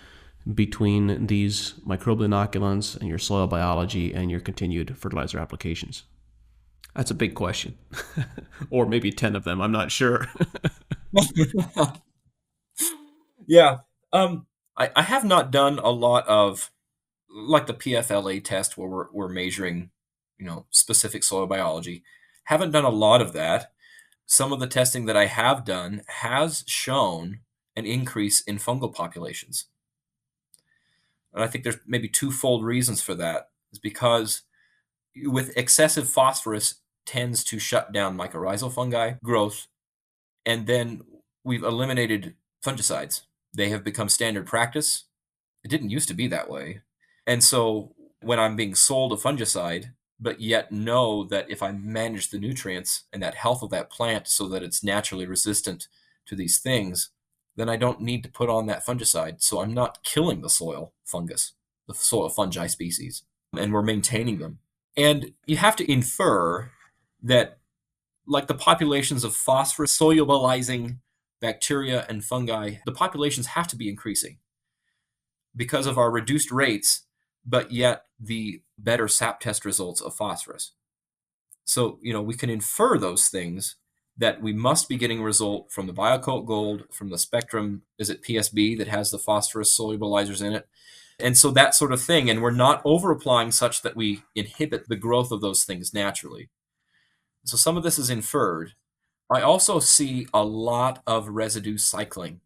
between these microbial inoculants and your soil biology and your continued fertilizer applications? That's a big question, or maybe 10 of them. I'm not sure. Yeah. I have not done a lot of like the PFLA test where we're measuring, specific soil biology. Haven't done a lot of that. Some of the testing that I have done has shown an increase in fungal populations. And I think there's maybe twofold reasons for that. Is because with excessive phosphorus tends to shut down mycorrhizal fungi growth, and then we've eliminated fungicides. They have become standard practice. It didn't used to be that way. And so when I'm being sold a fungicide, but yet know that if I manage the nutrients and that health of that plant so that it's naturally resistant to these things, then I don't need to put on that fungicide. So I'm not killing the soil fungus, the soil fungi species, and we're maintaining them. And you have to infer that, like the populations of phosphorus solubilizing bacteria and fungi, the populations have to be increasing because of our reduced rates, but yet the better sap test results of phosphorus. So, we can infer those things, that we must be getting a result from the BioCoat Gold, from the Spectrum, is it PSB that has the phosphorus solubilizers in it? And so that sort of thing. And we're not over applying such that we inhibit the growth of those things naturally. So some of this is inferred. I also see a lot of residue cycling,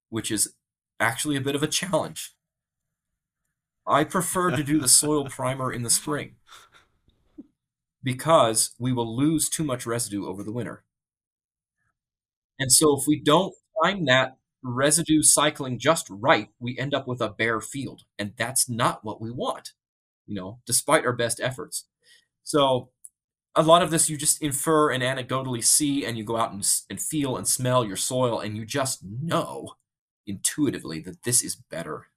which is actually a bit of a challenge. I prefer to do the soil primer in the spring because we will lose too much residue over the winter. And so if we don't time that residue cycling just right, we end up with a bare field. And that's not what we want, despite our best efforts. So a lot of this you just infer and anecdotally see, and you go out and feel and smell your soil, and you just know intuitively that this is better.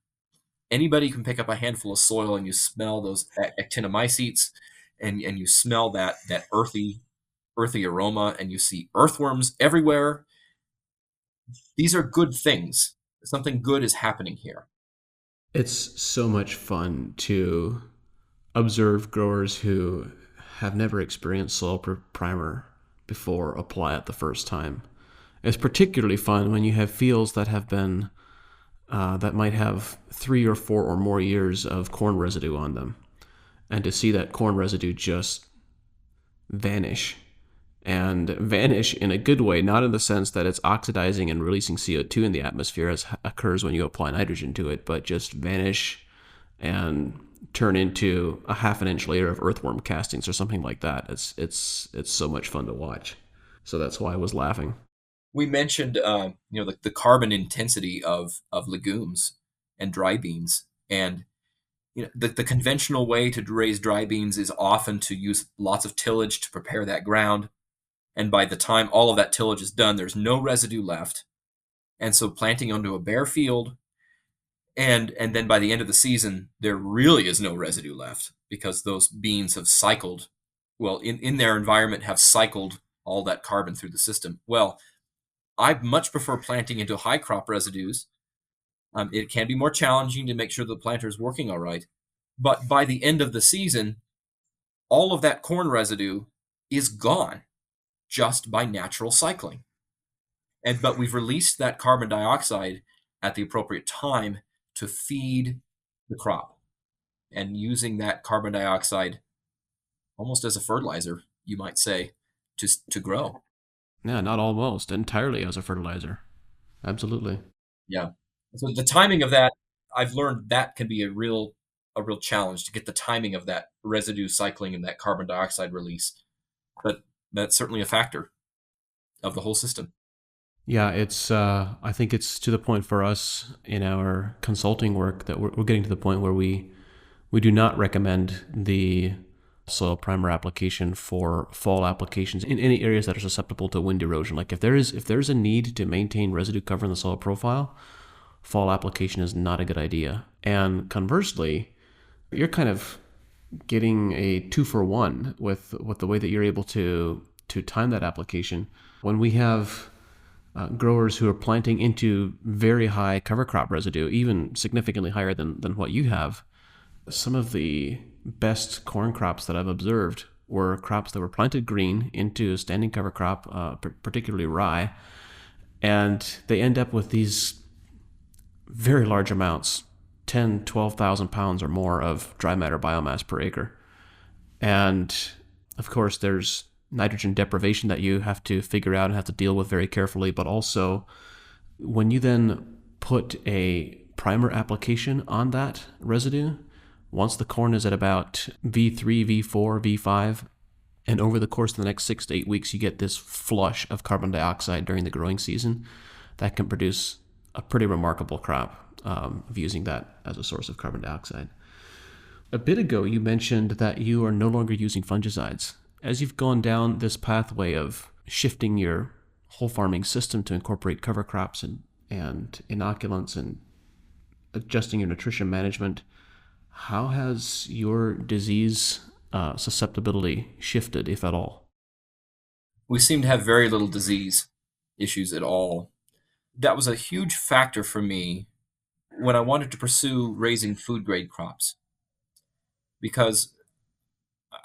Anybody can pick up a handful of soil and you smell those actinomycetes, and you smell that earthy aroma, and you see earthworms everywhere. These are good things. Something good is happening here. It's so much fun to observe growers who have never experienced soil primer before apply it the first time. It's particularly fun when you have fields that have been that might have 3 or 4 or more years of corn residue on them, and to see that corn residue just vanish, and vanish in a good way, not in the sense that it's oxidizing and releasing CO2 in the atmosphere as occurs when you apply nitrogen to it, but just vanish and turn into a half an inch layer of earthworm castings or something like that. It's so much fun to watch. So that's why I was laughing. We mentioned, the carbon intensity of legumes and dry beans, and the conventional way to raise dry beans is often to use lots of tillage to prepare that ground. And by the time all of that tillage is done, there's no residue left. And so planting onto a bare field, and then by the end of the season, there really is no residue left because those beans have cycled, in their environment, have cycled all that carbon through the system. Well, I much prefer planting into high crop residues. It can be more challenging to make sure the planter is working all right. But by the end of the season, all of that corn residue is gone just by natural cycling. But we've released that carbon dioxide at the appropriate time to feed the crop, and using that carbon dioxide almost as a fertilizer, you might say, to grow. Yeah, not almost entirely as a fertilizer. Absolutely. Yeah. So the timing of that I've learned that can be a real challenge to get the timing of that residue cycling and that carbon dioxide release. But that's certainly a factor of the whole system. Yeah, it's. I think it's to the point for us in our consulting work that we're getting to the point where we do not recommend the soil primer application for fall applications in any areas that are susceptible to wind erosion. Like if there's a need to maintain residue cover in the soil profile, fall application is not a good idea. And conversely, you're kind of getting a 2-for-1 with the way that you're able to time that application. When we have growers who are planting into very high cover crop residue, even significantly higher than what you have, some of the best corn crops that I've observed were crops that were planted green into a standing cover crop, particularly rye, and they end up with these very large amounts, 10, 12,000 pounds or more of dry matter biomass per acre. And of course, there's nitrogen deprivation that you have to figure out and have to deal with very carefully, but also when you then put a primer application on that residue, once the corn is at about V3, V4, V5, and over the course of the next 6 to 8 weeks, you get this flush of carbon dioxide during the growing season that can produce a pretty remarkable crop of using that as a source of carbon dioxide. A bit ago, you mentioned that you are no longer using fungicides. As you've gone down this pathway of shifting your whole farming system to incorporate cover crops and inoculants and adjusting your nutrition management, how has your disease susceptibility shifted, if at all? We seem to have very little disease issues at all. That was a huge factor for me when I wanted to pursue raising food grade crops, because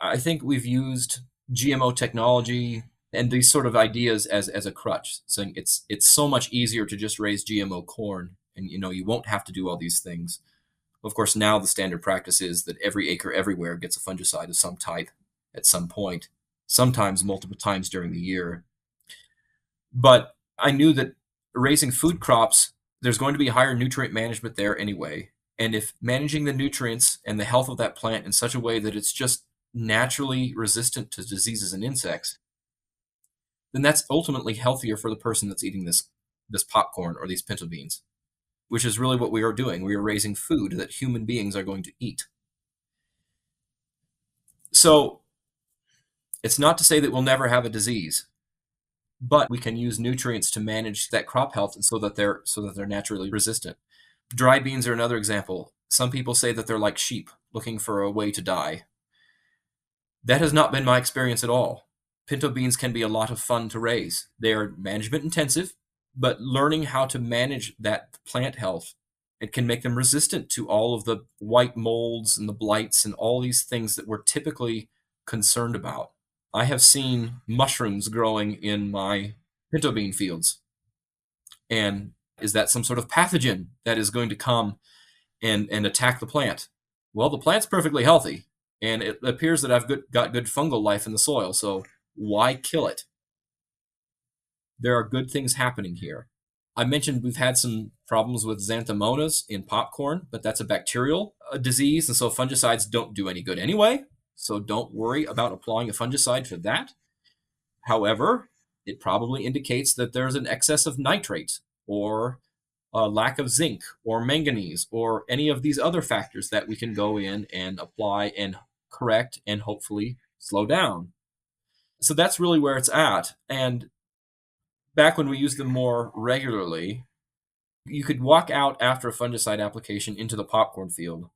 I think we've used GMO technology and these sort of ideas as a crutch, saying it's so much easier to just raise GMO corn, and you won't have to do all these things. Of course, now the standard practice is that every acre everywhere gets a fungicide of some type at some point, sometimes multiple times during the year. But I knew that raising food crops, there's going to be higher nutrient management there anyway. And if managing the nutrients and the health of that plant in such a way that it's just naturally resistant to diseases and insects, then that's ultimately healthier for the person that's eating this popcorn or these pinto beans, which is really what we are doing. We are raising food that human beings are going to eat. So it's not to say that we'll never have a disease, but we can use nutrients to manage that crop health so that they're naturally resistant. Dry beans are another example. Some people say that they're like sheep looking for a way to die. That has not been my experience at all. Pinto beans can be a lot of fun to raise. They are management intensive, but learning how to manage that plant health, it can make them resistant to all of the white molds and the blights and all these things that we're typically concerned about. I have seen mushrooms growing in my pinto bean fields. And is that some sort of pathogen that is going to come and attack the plant? Well, the plant's perfectly healthy, and it appears that I've got good fungal life in the soil, so why kill it? There are good things happening here. I mentioned we've had some problems with xanthomonas in popcorn, but that's a bacterial disease, and so fungicides don't do any good anyway. So don't worry about applying a fungicide for that. However, it probably indicates that there's an excess of nitrate or a lack of zinc or manganese or any of these other factors that we can go in and apply and correct and hopefully slow down. So that's really where it's at. And back when we used them more regularly, you could walk out after a fungicide application into the popcorn field,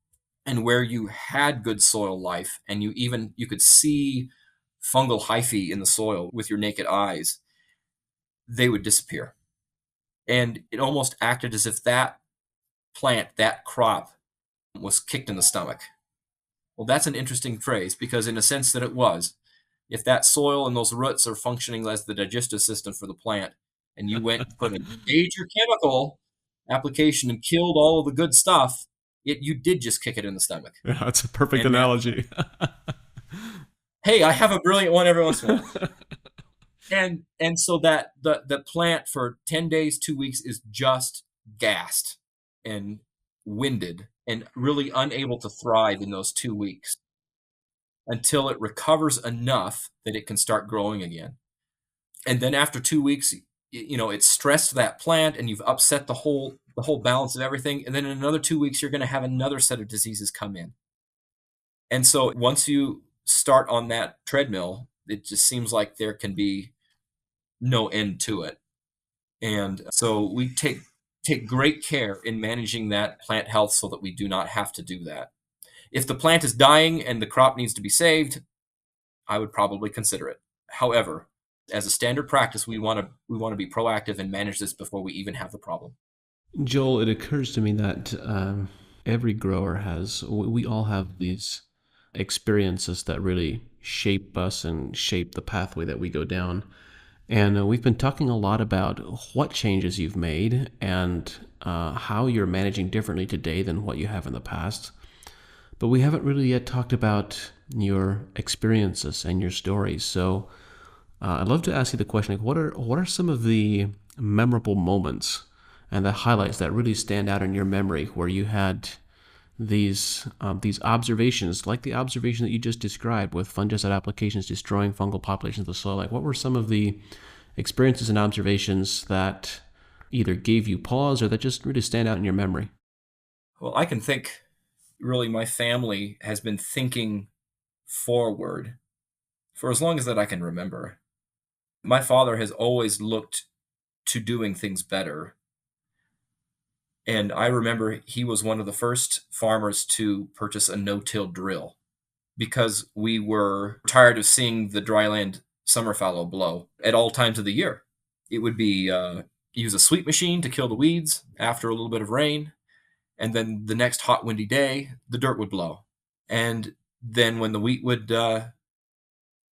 and where you had good soil life and you could see fungal hyphae in the soil with your naked eyes, they would disappear. And it almost acted as if that plant, that crop, was kicked in the stomach. Well, that's an interesting phrase, because in a sense that it was. If that soil and those roots are functioning as the digestive system for the plant, and you went and put a major chemical application and killed all of the good stuff, you did just kick it in the stomach. Yeah, that's a perfect analogy. Hey, I have a brilliant one every once in a while. And so that the plant for 10 days, 2 weeks is just gassed. And winded and really unable to thrive in those 2 weeks until it recovers enough that it can start growing again. And then after 2 weeks, it's stressed that plant and you've upset the whole balance of everything. And then in another 2 weeks, you're going to have another set of diseases come in. And so once you start on that treadmill, it just seems like there can be no end to it. And so we take great care in managing that plant health so that we do not have to do that. If the plant is dying and the crop needs to be saved, I would probably consider it. However, as a standard practice, we want to be proactive and manage this before we even have the problem. Joel, it occurs to me that every grower we all have these experiences that really shape us and shape the pathway that we go down. And we've been talking a lot about what changes you've made and how you're managing differently today than what you have in the past. But we haven't really yet talked about your experiences and your stories. So I'd love to ask you the question, like, what are some of the memorable moments and the highlights that really stand out in your memory where you had these observations, like the observation that you just described with fungicide applications destroying fungal populations of the soil? Like, what were some of the experiences and observations that either gave you pause or that just really stand out in your memory? Well, I can think, really, my family has been thinking forward for as long as that I can remember. My father has always looked to doing things better. And I remember he was one of the first farmers to purchase a no-till drill because we were tired of seeing the dryland summer fallow blow at all times of the year. It would be use a sweep machine to kill the weeds after a little bit of rain, and then the next hot windy day, the dirt would blow. And then when the wheat would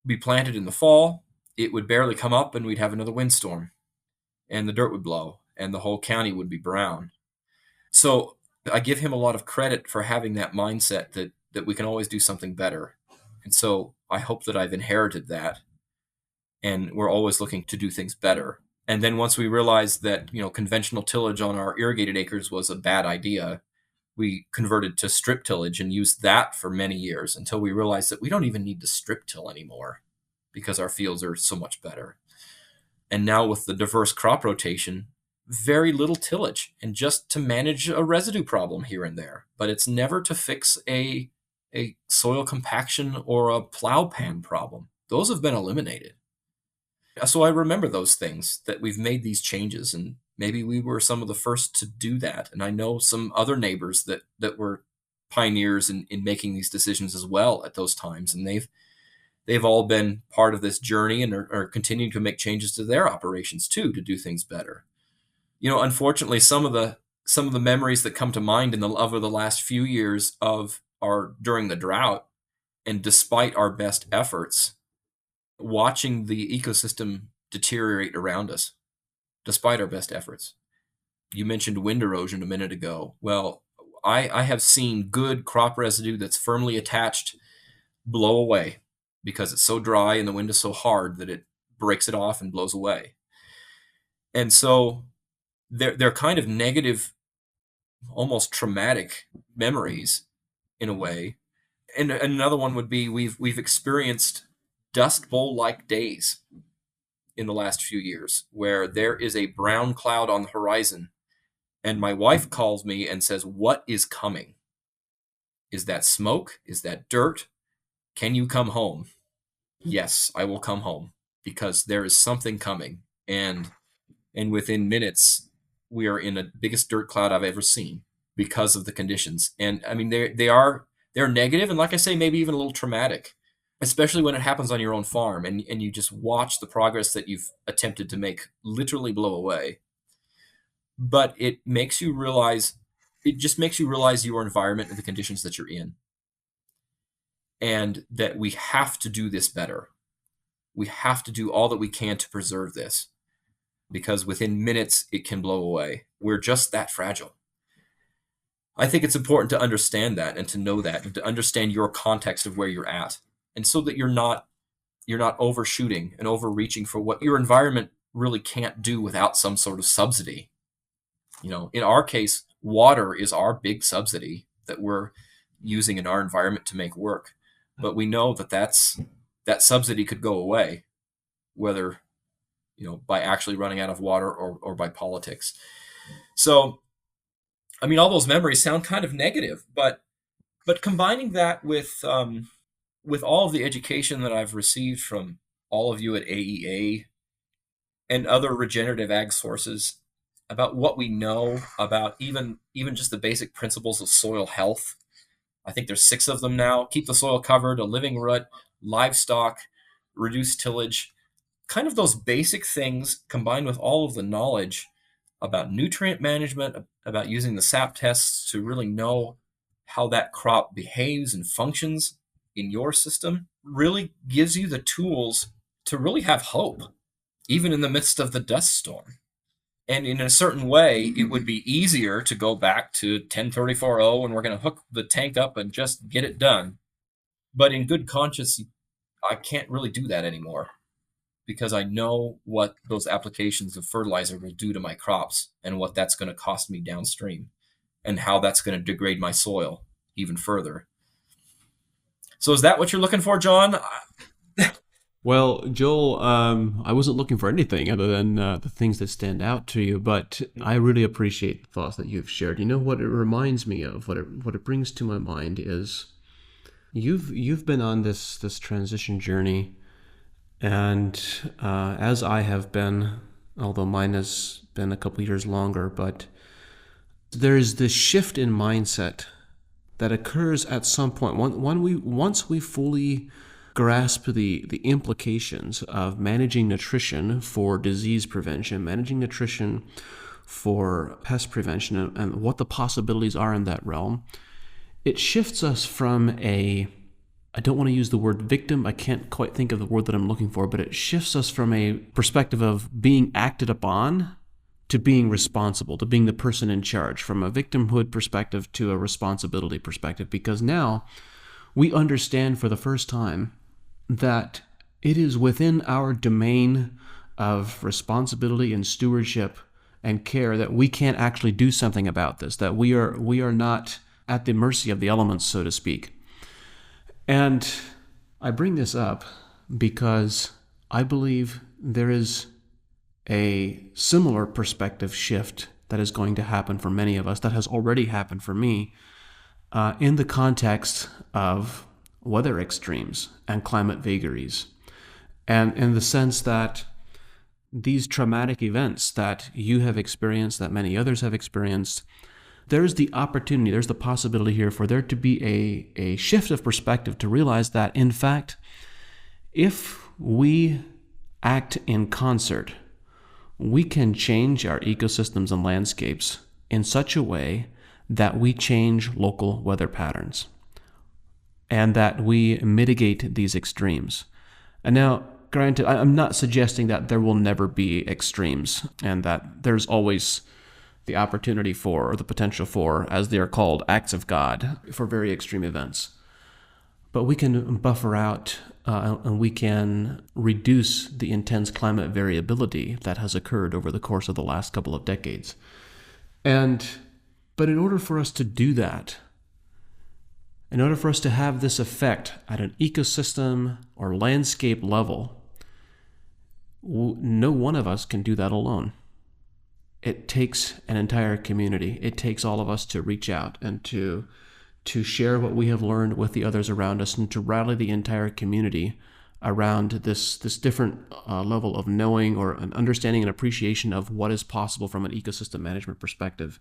be planted in the fall, it would barely come up and we'd have another windstorm and the dirt would blow and the whole county would be brown. So I give him a lot of credit for having that mindset that we can always do something better. And so I hope that I've inherited that and we're always looking to do things better. And then once we realized that, conventional tillage on our irrigated acres was a bad idea, we converted to strip tillage and used that for many years until we realized that we don't even need to strip till anymore because our fields are so much better. And now with the diverse crop rotation, very little tillage and just to manage a residue problem here and there. But it's never to fix a soil compaction or a plow pan problem. Those have been eliminated. So I remember those things, that we've made these changes, and maybe we were some of the first to do that. And I know some other neighbors that were pioneers in making these decisions as well at those times. And they've all been part of this journey and are continuing to make changes to their operations too, to do things better. Unfortunately, some of the memories that come to mind over the last few years are during the drought, and despite our best efforts, watching the ecosystem deteriorate around us, despite our best efforts. You mentioned wind erosion a minute ago. Well, I have seen good crop residue that's firmly attached blow away because it's so dry and the wind is so hard that it breaks it off and blows away. And so they're kind of negative, almost traumatic memories in a way. And another one would be we've experienced Dust Bowl-like days in the last few years where there is a brown cloud on the horizon and my wife calls me and says, "What is coming? Is that smoke? Is that dirt? Can you come home?" Yes, I will come home because there is something coming. And within minutes, we are in the biggest dirt cloud I've ever seen because of the conditions. And I mean, they're negative, and like I say, maybe even a little traumatic, especially when it happens on your own farm and you just watch the progress that you've attempted to make literally blow away. But it just makes you realize your environment and the conditions that you're in, and that we have to do this better. We have to do all that we can to preserve this, because within minutes it can blow away. We're just that fragile. I think it's important to understand that and to know that and to understand your context of where you're at, and so that you're not overshooting and overreaching for what your environment really can't do without some sort of subsidy. In our case, water is our big subsidy that we're using in our environment to make work. But we know that subsidy could go away, whether by actually running out of water or by politics. So, I mean, all those memories sound kind of negative, but combining that with all of the education that I've received from all of you at AEA and other regenerative ag sources about what we know about even just the basic principles of soil health. I think there's 6 of them now. Keep the soil covered, a living root, livestock, reduce tillage, kind of those basic things combined with all of the knowledge about nutrient management, about using the SAP tests to really know how that crop behaves and functions in your system, really gives you the tools to really have hope, even in the midst of the dust storm. And in a certain way, it would be easier to go back to 1034-0 and we're going to hook the tank up and just get it done. But in good conscience, I can't really do that anymore because I know what those applications of fertilizer will do to my crops and what that's going to cost me downstream and how that's going to degrade my soil even further. So is that what you're looking for, John? Well, Joel, I wasn't looking for anything other than the things that stand out to you, but I really appreciate the thoughts that you've shared. You know what it reminds me of, what it brings to my mind is you've been on this transition journey, and as I have been, although mine has been a couple years longer, but there's this shift in mindset that occurs at some point. Once we fully grasp the implications of managing nutrition for disease prevention, managing nutrition for pest prevention, and what the possibilities are in that realm, it shifts us from I don't want to use the word victim, I can't quite think of the word that I'm looking for, but it shifts us from a perspective of being acted upon to being responsible, to being the person in charge, from a victimhood perspective to a responsibility perspective, because now we understand for the first time that it is within our domain of responsibility and stewardship and care that we can't actually do something about this, that we are not at the mercy of the elements, so to speak. And I bring this up because I believe there is a similar perspective shift that is going to happen for many of us, that has already happened for me, in the context of weather extremes and climate vagaries. And in the sense that these traumatic events that you have experienced, that many others have experienced, there's the opportunity, there's the possibility here for there to be a shift of perspective to realize that, in fact, if we act in concert, we can change our ecosystems and landscapes in such a way that we change local weather patterns and that we mitigate these extremes. And now, granted, I'm not suggesting that there will never be extremes and that there's always the opportunity for, or the potential for, as they are called, acts of God for very extreme events. But we can buffer out and we can reduce the intense climate variability that has occurred over the course of the last couple of decades. But in order for us to do that, in order for us to have this effect at an ecosystem or landscape level, no one of us can do that alone. It takes an entire community. It takes all of us to reach out and to share what we have learned with the others around us and to rally the entire community around this different level of knowing or an understanding and appreciation of what is possible from an ecosystem management perspective.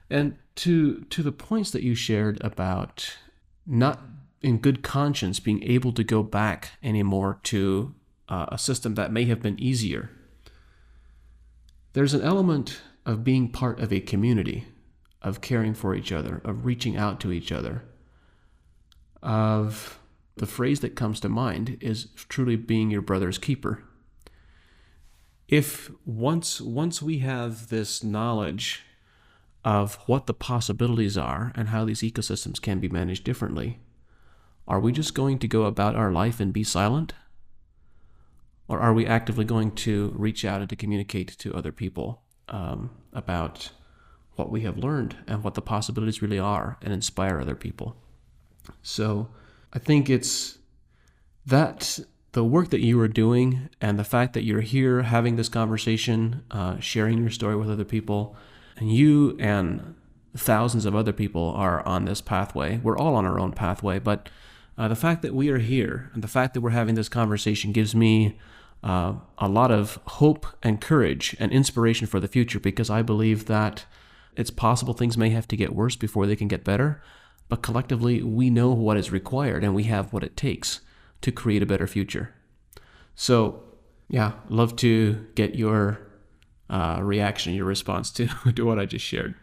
And to the points that you shared about not in good conscience being able to go back anymore to a system that may have been easier, there's an element of being part of a community, of caring for each other, of reaching out to each other, of the phrase that comes to mind is truly being your brother's keeper. If once we have this knowledge of what the possibilities are and how these ecosystems can be managed differently, are we just going to go about our life and be silent? Or are we actively going to reach out and to communicate to other people about what we have learned and what the possibilities really are and inspire other people. So I think it's that the work that you are doing and the fact that you're here having this conversation, sharing your story with other people, and you and thousands of other people are on this pathway. We're all on our own pathway, but the fact that we are here and the fact that we're having this conversation gives me a lot of hope and courage and inspiration for the future, because I believe that it's possible things may have to get worse before they can get better, but collectively we know what is required and we have what it takes to create a better future. So, yeah, love to get your reaction, your response to what I just shared.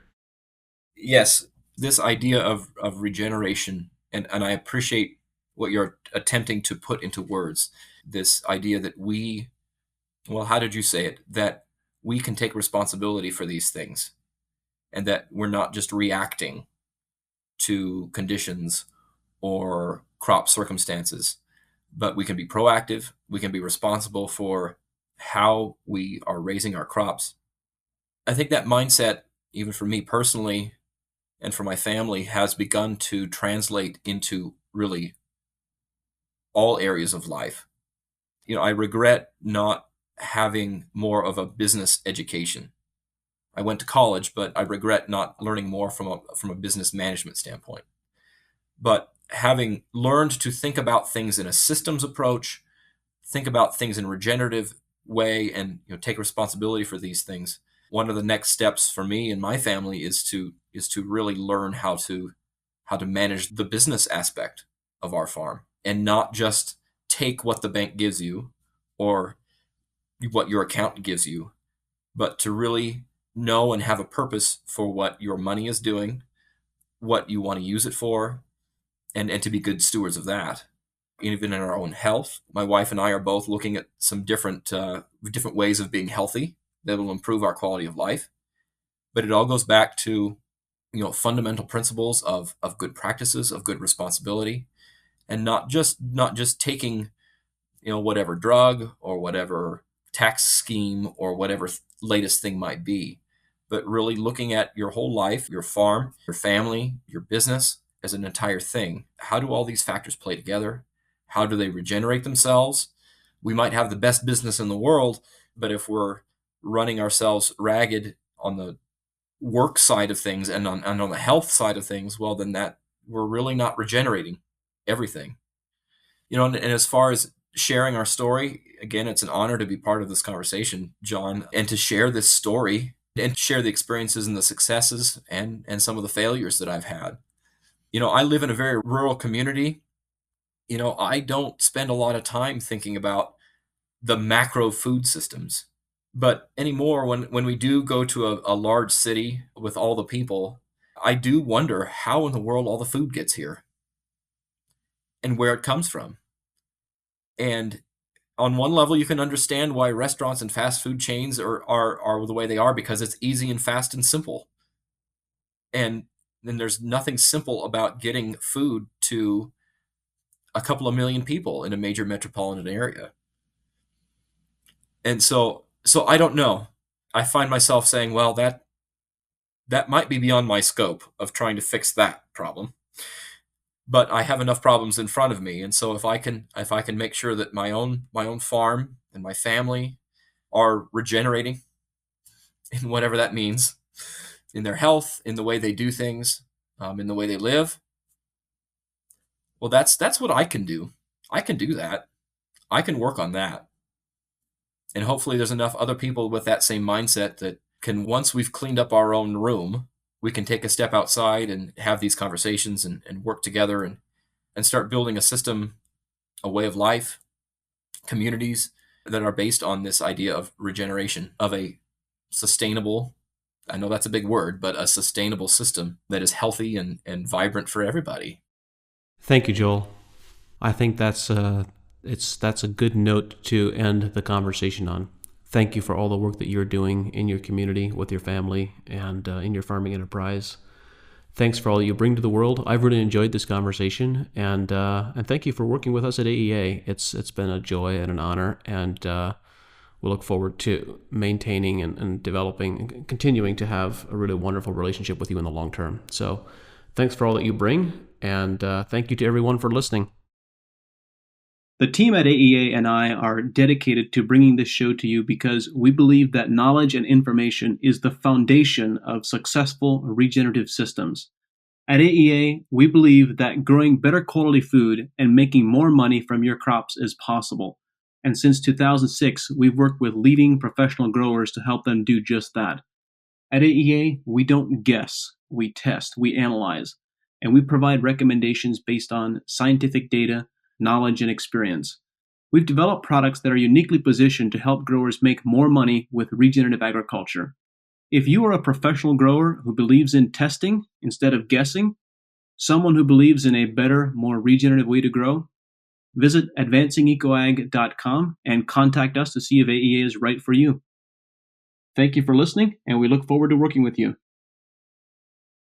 Yes, this idea of regeneration, and I appreciate what you're attempting to put into words. This idea that well, how did you say it? That we can take responsibility for these things, and that we're not just reacting to conditions or crop circumstances, but we can be proactive. We can be responsible for how we are raising our crops. I think that mindset, even for me personally and for my family, has begun to translate into really all areas of life. I regret not having more of a business education. I went to college, but I regret not learning more from a business management standpoint. But having learned to think about things in a systems approach, think about things in a regenerative way, and take responsibility for these things, one of the next steps for me and my family is to really learn how to manage the business aspect of our farm, and not just take what the bank gives you or what your accountant gives you, but to really know and have a purpose for what your money is doing, what you want to use it for, and to be good stewards of that. Even in our own health, my wife and I are both looking at some different ways of being healthy that will improve our quality of life. But it all goes back to fundamental principles of good practices, of good responsibility, and not just taking whatever drug or whatever tax scheme or whatever latest thing might be, but really looking at your whole life, your farm, your family, your business as an entire thing. How do all these factors play together? How do they regenerate themselves? We might have the best business in the world, but if we're running ourselves ragged on the work side of things and on the health side of things, well, then that we're really not regenerating everything. And as far as sharing our story, again, it's an honor to be part of this conversation, John, and to share this story and share the experiences and the successes and some of the failures that I've had. I live in a very rural community. I don't spend a lot of time thinking about the macro food systems. But anymore, when we do go to a large city with all the people, I do wonder how in the world all the food gets here and where it comes from. And on one level, you can understand why restaurants and fast food chains are the way they are, because it's easy and fast and simple. And then there's nothing simple about getting food to a couple of million people in a major metropolitan area. And so I don't know. I find myself saying, well, that might be beyond my scope of trying to fix that problem. But I have enough problems in front of me, and so if I can make sure that my own farm and my family are regenerating in whatever that means, in their health, in the way they do things, in the way they live, well, that's what I can do. I can do that. I can work on that. And hopefully there's enough other people with that same mindset that can, once we've cleaned up our own room, we can take a step outside and have these conversations and work together and start building a system, a way of life, communities that are based on this idea of regeneration, of a sustainable, I know that's a big word, but a sustainable system that is healthy and vibrant for everybody. Thank you, Joel. I think that's a good note to end the conversation on. Thank you for all the work that you're doing in your community, with your family, and in your farming enterprise. Thanks for all you bring to the world. I've really enjoyed this conversation, and thank you for working with us at AEA. It's been a joy and an honor, and we look forward to maintaining and developing and continuing to have a really wonderful relationship with you in the long term. So thanks for all that you bring, and thank you to everyone for listening. The team at AEA and I are dedicated to bringing this show to you because we believe that knowledge and information is the foundation of successful regenerative systems. At AEA, we believe that growing better quality food and making more money from your crops is possible. And since 2006, we've worked with leading professional growers to help them do just that. At AEA, we don't guess, we test, we analyze, and we provide recommendations based on scientific data, knowledge, and experience. We've developed products that are uniquely positioned to help growers make more money with regenerative agriculture. If you are a professional grower who believes in testing instead of guessing, someone who believes in a better, more regenerative way to grow, visit advancingecoag.com and contact us to see if AEA is right for you. Thank you for listening, and we look forward to working with you.